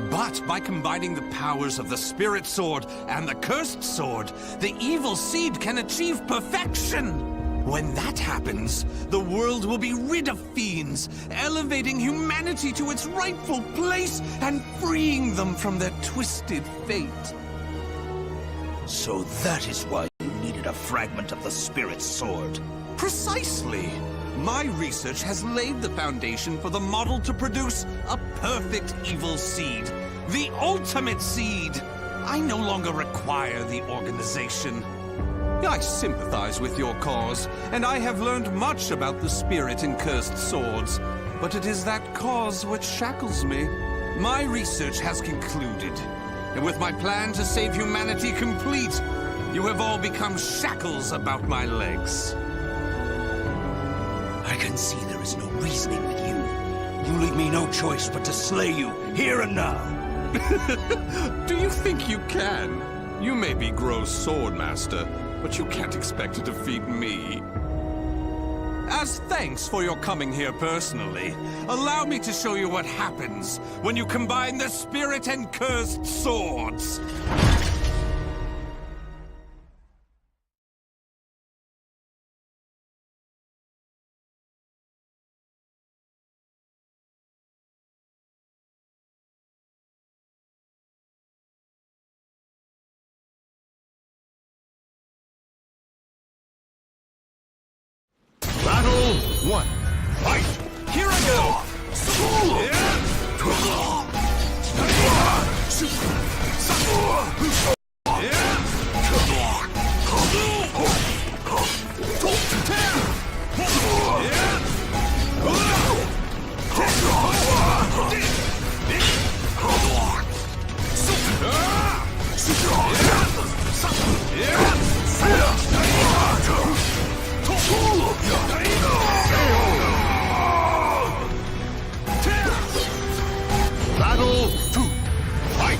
But by combining the powers of the spirit sword and the cursed sword, the evil seed can achieve perfection. When that happens, the world will be rid of fiends, elevating humanity to its rightful place and freeing them from their twisted fate. So that is why you needed a fragment of the spirit sword. Precisely. My research has laid the foundation for the model to produce a perfect evil seed. The ultimate seed. I no longer require the organization. I sympathize with your cause, and I have learned much about the spirit in cursed swords. But it is that cause which shackles me. My research has concluded, and with my plan to save humanity complete, you have all become shackles about my legs. I can see there is no reasoning with you. You leave me no choice but to slay you, here and now. Do you think you can? You may be Gro's swordmaster, but you can't expect to defeat me. As thanks for your coming here personally, allow me to show you what happens when you combine the spirit and cursed swords. Battle 1. Fight! Here I go! Battle 2. Fight!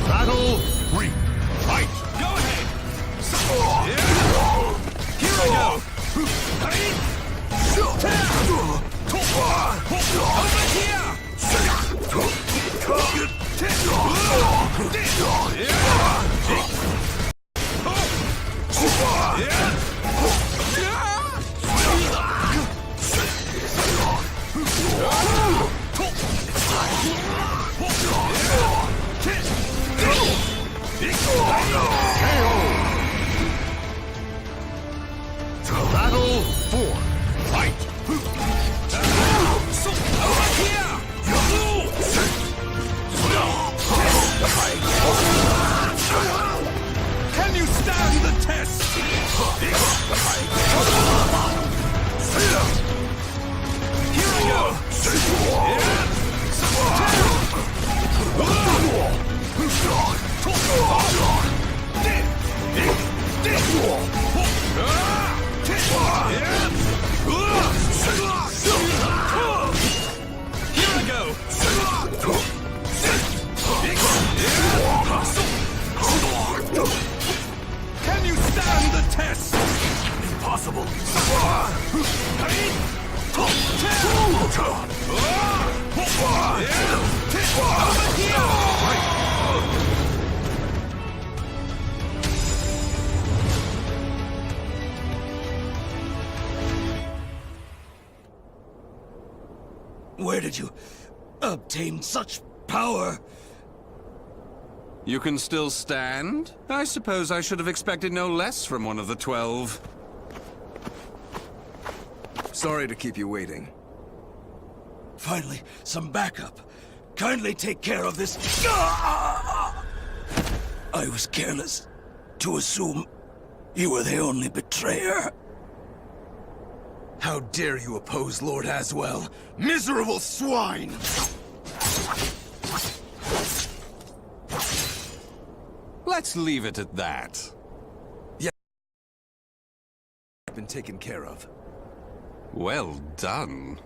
Battle 3. Fight! Go ahead! Here I go! Over here! Battle 4. Fight! Over here! Can you stand the test? impossible! Where did you obtain such power? You can still stand? I suppose I should have expected no less from one of the 12. Sorry to keep you waiting. Finally, some backup. Kindly take care of this. I was careless to assume you were the only betrayer. How dare you oppose Lord Aswell? Miserable swine! Let's leave it at that. Yeah. Been taken care of. Well done.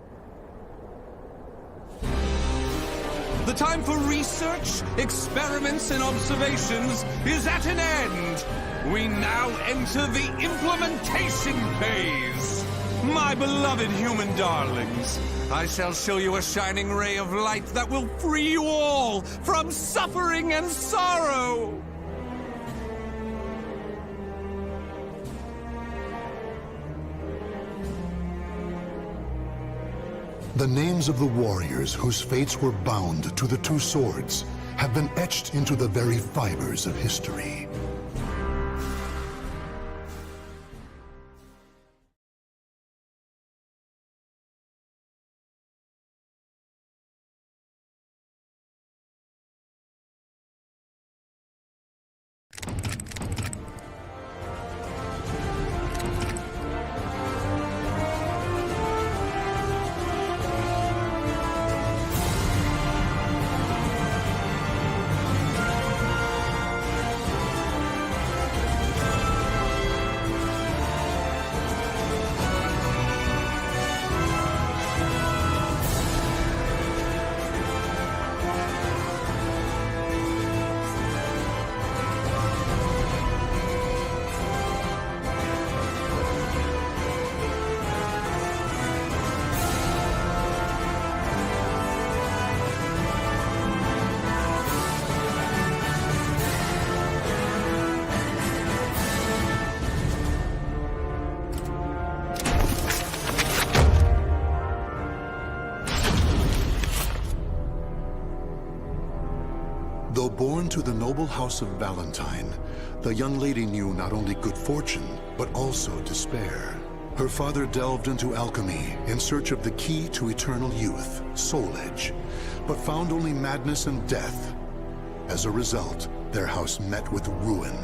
The time for research, experiments, and observations is at an end. We now enter the implementation phase. My beloved human darlings, I shall show you a shining ray of light that will free you all from suffering and sorrow. The names of the warriors whose fates were bound to the two swords have been etched into the very fibers of history. Though born to the noble house of Valentine, the young lady knew not only good fortune, but also despair. Her father delved into alchemy in search of the key to eternal youth, Soul Edge, but found only madness and death. As a result, their house met with ruin.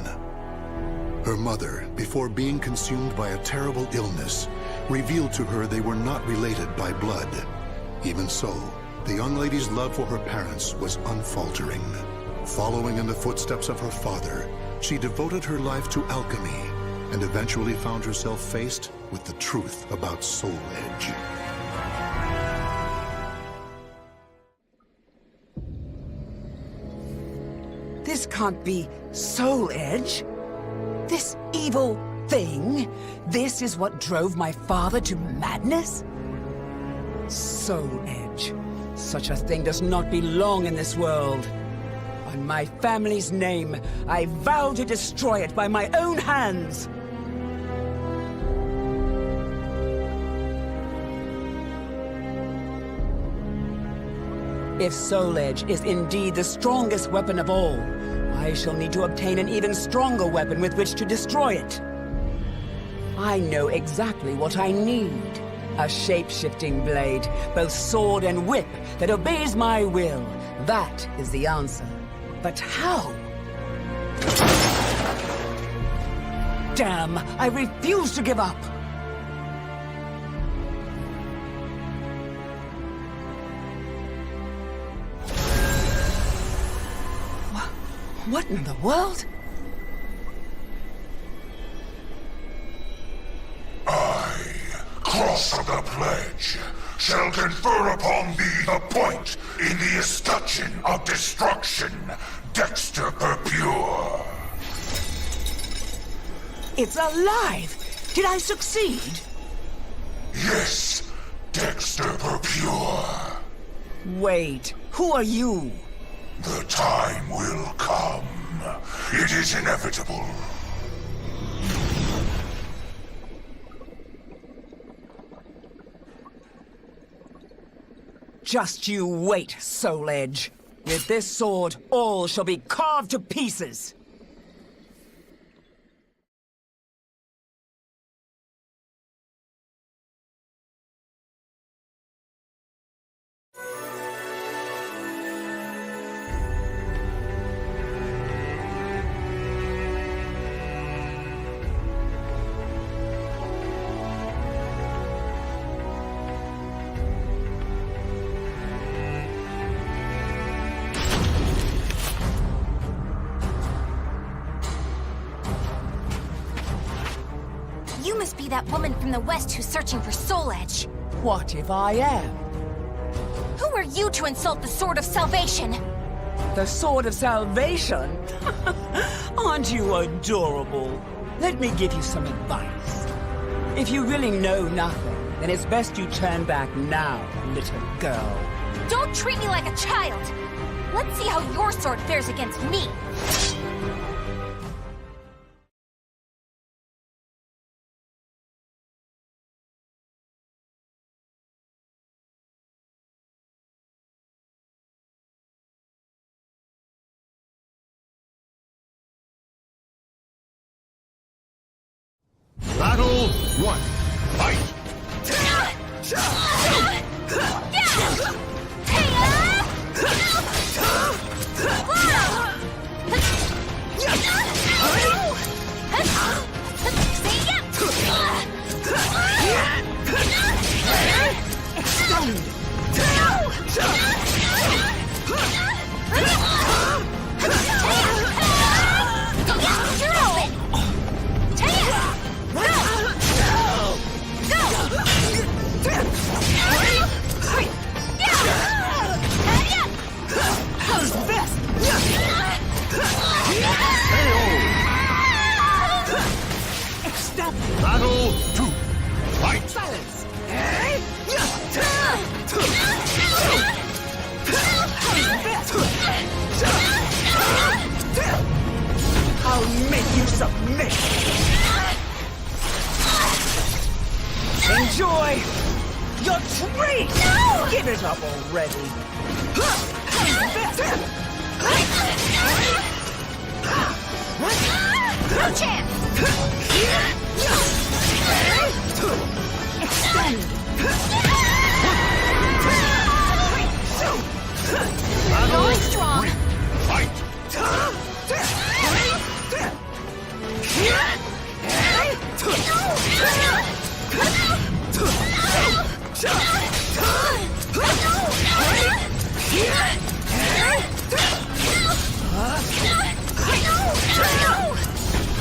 Her mother, before being consumed by a terrible illness, revealed to her they were not related by blood. Even so, the young lady's love for her parents was unfaltering. Following in the footsteps of her father, she devoted her life to alchemy and eventually found herself faced with the truth about Soul Edge. This can't be Soul Edge. This evil thing. This is what drove my father to madness? Soul Edge. Such a thing does not belong in this world. On my family's name, I vow to destroy it by my own hands. If Soul Edge is indeed the strongest weapon of all, I shall need to obtain an even stronger weapon with which to destroy it. I know exactly what I need. A shape-shifting blade, both sword and whip, that obeys my will. That is the answer. But how? Damn! I refuse to give up! What in the world? I, Cross of the Pledge, shall confer upon thee the point in the escutcheon of destruction, Dexter Purpure. It's alive! Did I succeed? Yes, Dexter Pure. Wait, who are you? The time will come. It is inevitable. Just you wait, Soul Edge. With this sword, all shall be carved to pieces. You must be that woman from the West who's searching for Soul Edge. What if I am? Who are you to insult the Sword of Salvation? The Sword of Salvation? Aren't you adorable? Let me give you some advice. If you really know nothing, then it's best you turn back now, little girl. Don't treat me like a child! Let's see how your sword fares against me! Battle 1. Fight! Battle 2. Fight! Silence! I'll make you submit! Enjoy your treat! No! Give it up already! No chance! Extend! Going strong! Fight!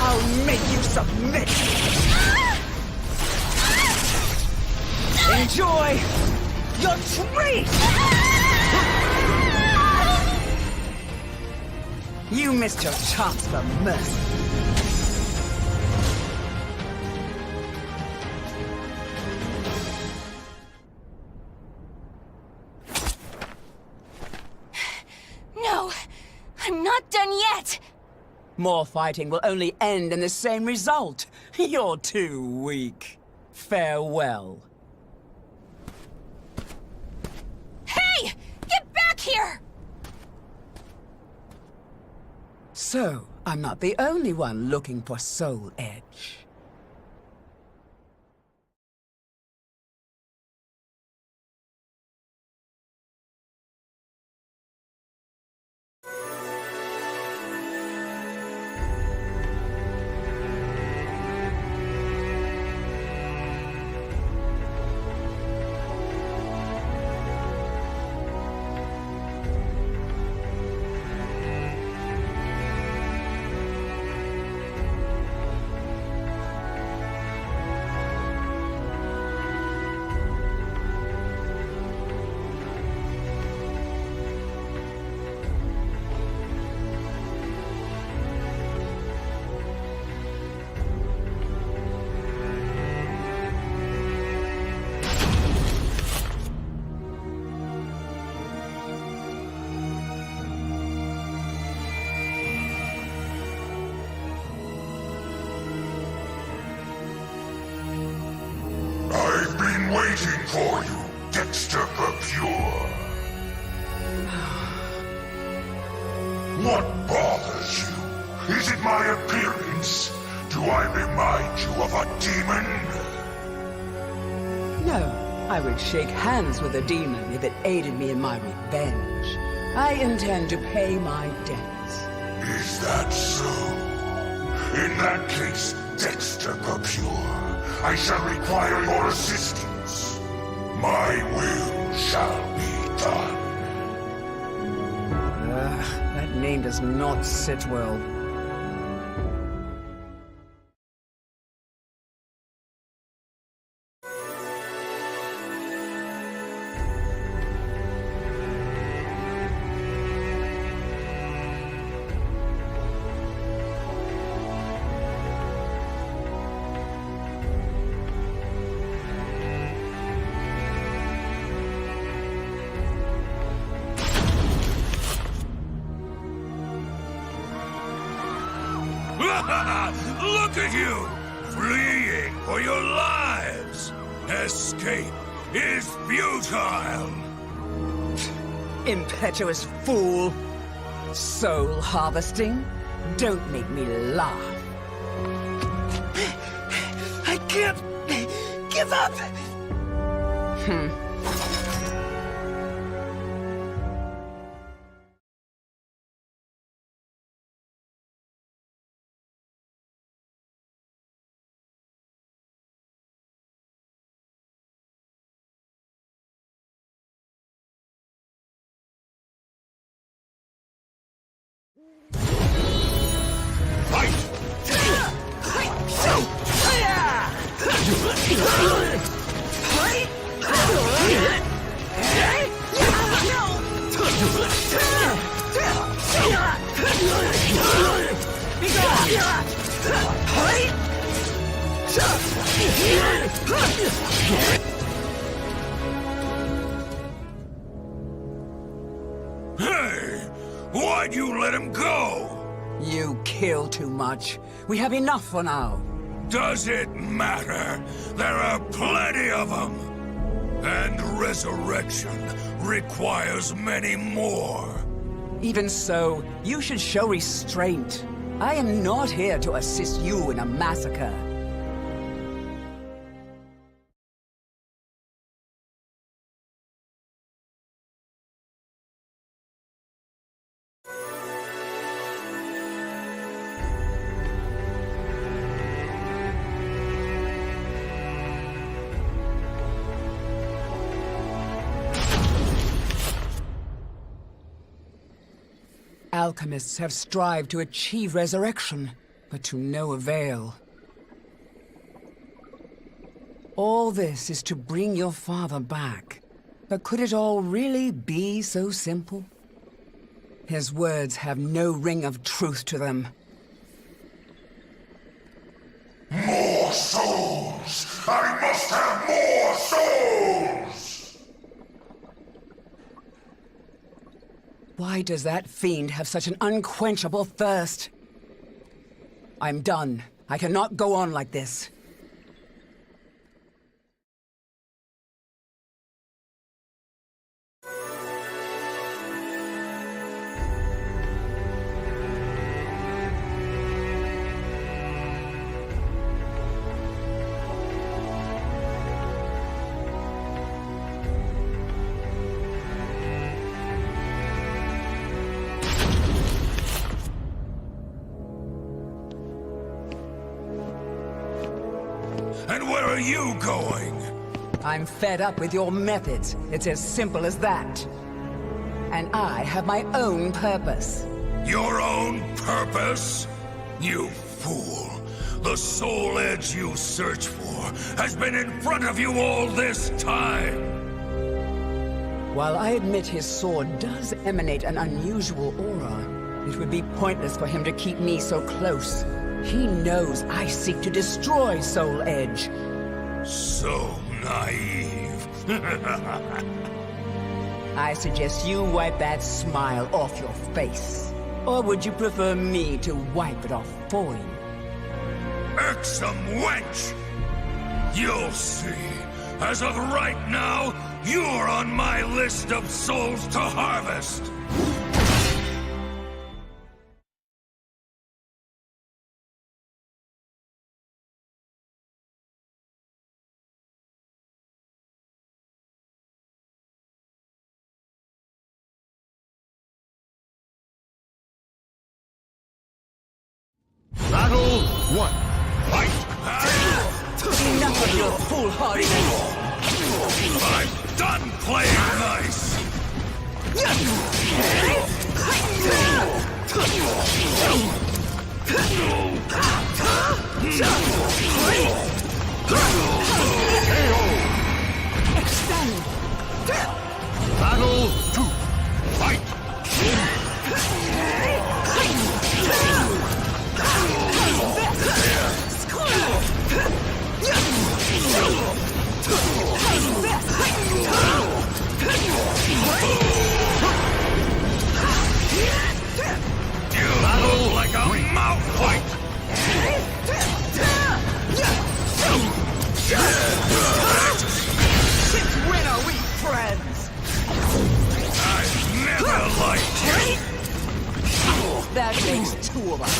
I'll make you submit! Enjoy your treat! You missed your chance for mercy. No! I'm not done yet! More fighting will only end in the same result. You're too weak. Farewell. Hey! Get back here! So, I'm not the only one looking for Soul Edge. waiting for you, Dexter Pure. What bothers you? Is it my appearance? Do I remind you of a demon? No, I would shake hands with a demon if it aided me in my revenge. I intend to pay my debts. Is that so? In that case, Dexter Pure, I shall require your assistance. My will shall be done. That name does not sit well. Look at you! Fleeing for your lives! Escape is futile! Impetuous fool! Soul harvesting? Don't make me laugh. I can't give up! Hey! Why'd you let him go? You kill too much. We have enough for now. Does it matter? There are plenty of them. And resurrection requires many more. Even so, you should show restraint. I am not here to assist you in a massacre. Alchemists have strived to achieve resurrection, but to no avail. All this is to bring your father back. But could it all really be so simple? His words have no ring of truth to them. More souls! I must have more souls! Why does that fiend have such an unquenchable thirst? I'm done. I cannot go on like this. And where are you going? I'm fed up with your methods. It's as simple as that. And I have my own purpose. Your own purpose? You fool! The soul edge you search for has been in front of you all this time! While I admit his sword does emanate an unusual aura, it would be pointless for him to keep me so close. He knows I seek to destroy Soul Edge. So naive. I suggest you wipe that smile off your face. Or would you prefer me to wipe it off for you? Irksome wench! You'll see. As of right now, you're on my list of souls to harvest! Battle 1. Fight! Enough of your foolhardiness! I'm done playing nice! Extend! Battle 2. Fight! Battle like a mouth fight! Since when are we friends? I've never liked you! That makes two of us.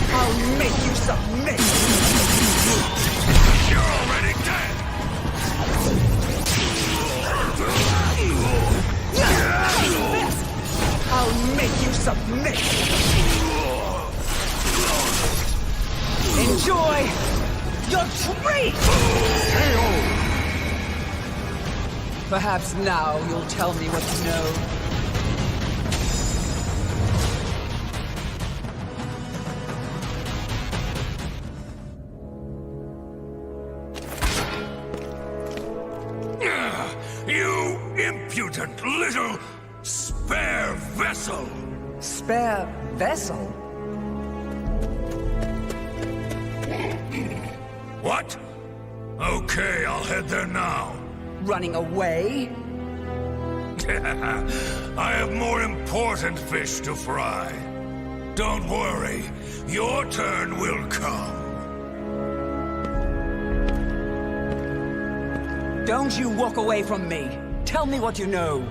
I'll make you submit! You're already dead! I'll make you submit! Enjoy your treat! Perhaps now you'll tell me what you know. You impudent little spare vessel! Spare vessel? What? Okay, I'll head there now. Running away? I have more important fish to fry. Don't worry, your turn will come. Don't you walk away from me. Tell me what you know.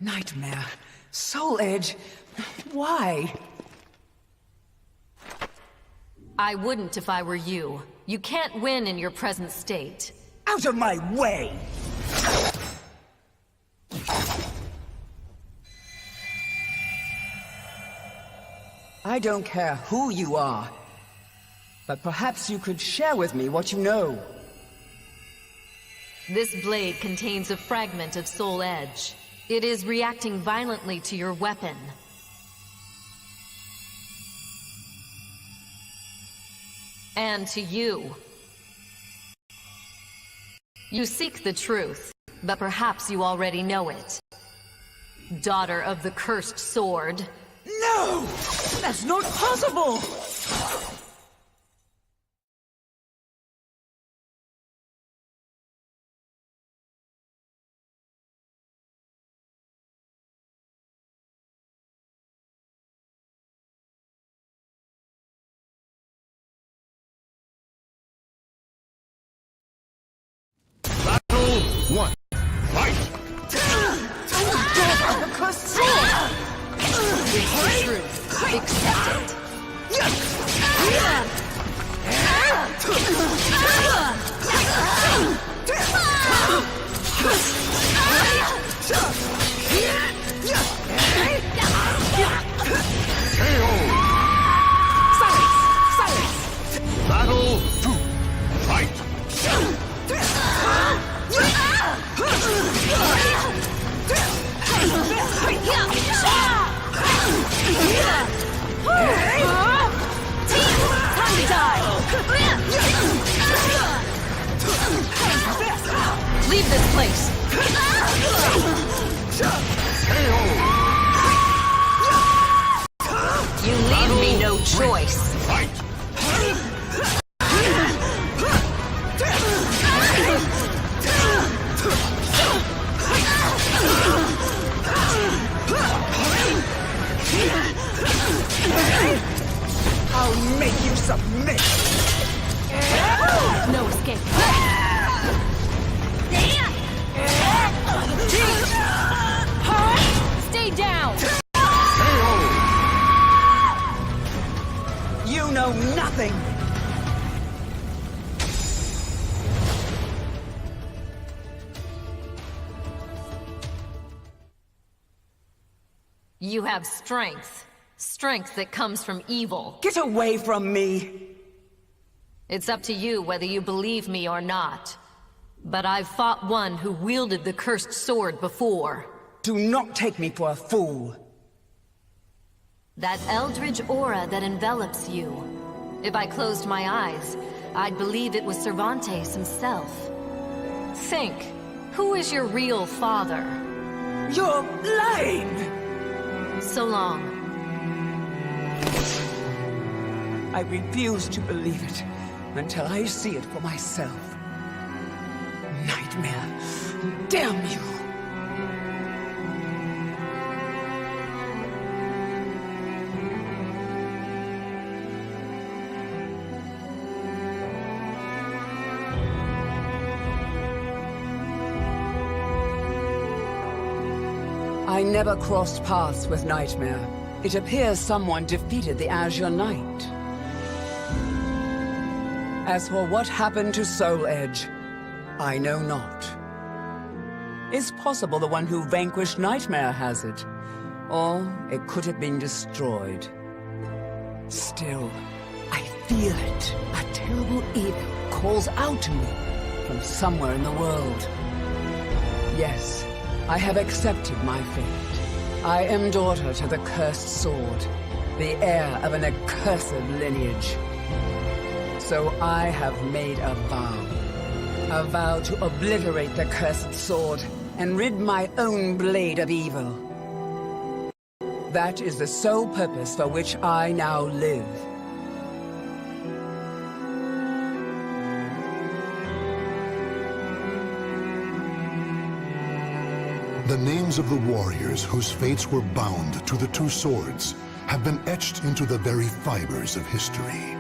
Nightmare. Soul Edge. Why? I wouldn't if I were you. You can't win in your present state. Out of my way! I don't care who you are, but perhaps you could share with me what you know. This blade contains a fragment of Soul Edge. It is reacting violently to your weapon. And to you. You seek the truth, but perhaps you already know it. Daughter of the cursed sword. No! That's not possible! Battle 1. Fight! Daughter of the cursed sword! It's the truth. Accept it. Battle 2. Fight! Leave this place! You leave me no choice. I'll make you submit! No escape. Stay down! You know nothing! You have strength. Strength that comes from evil. Get away from me! It's up to you whether you believe me or not. But I've fought one who wielded the cursed sword before. Do not take me for a fool. That eldritch aura that envelops you. If I closed my eyes, I'd believe it was Cervantes himself. Think, who is your real father? You're lying! So long. I refuse to believe it until I see it for myself. Nightmare! Damn you! I never crossed paths with Nightmare. It appears someone defeated the Azure Knight. As for what happened to Soul Edge, I know not. It's possible the one who vanquished Nightmare has it, or it could have been destroyed. Still, I feel it. A terrible evil calls out to me from somewhere in the world. Yes, I have accepted my fate. I am daughter to the cursed sword, the heir of an accursed lineage. So I have made a vow to obliterate the cursed sword and rid my own blade of evil. That is the sole purpose for which I now live. The names of the warriors whose fates were bound to the two swords have been etched into the very fibers of history.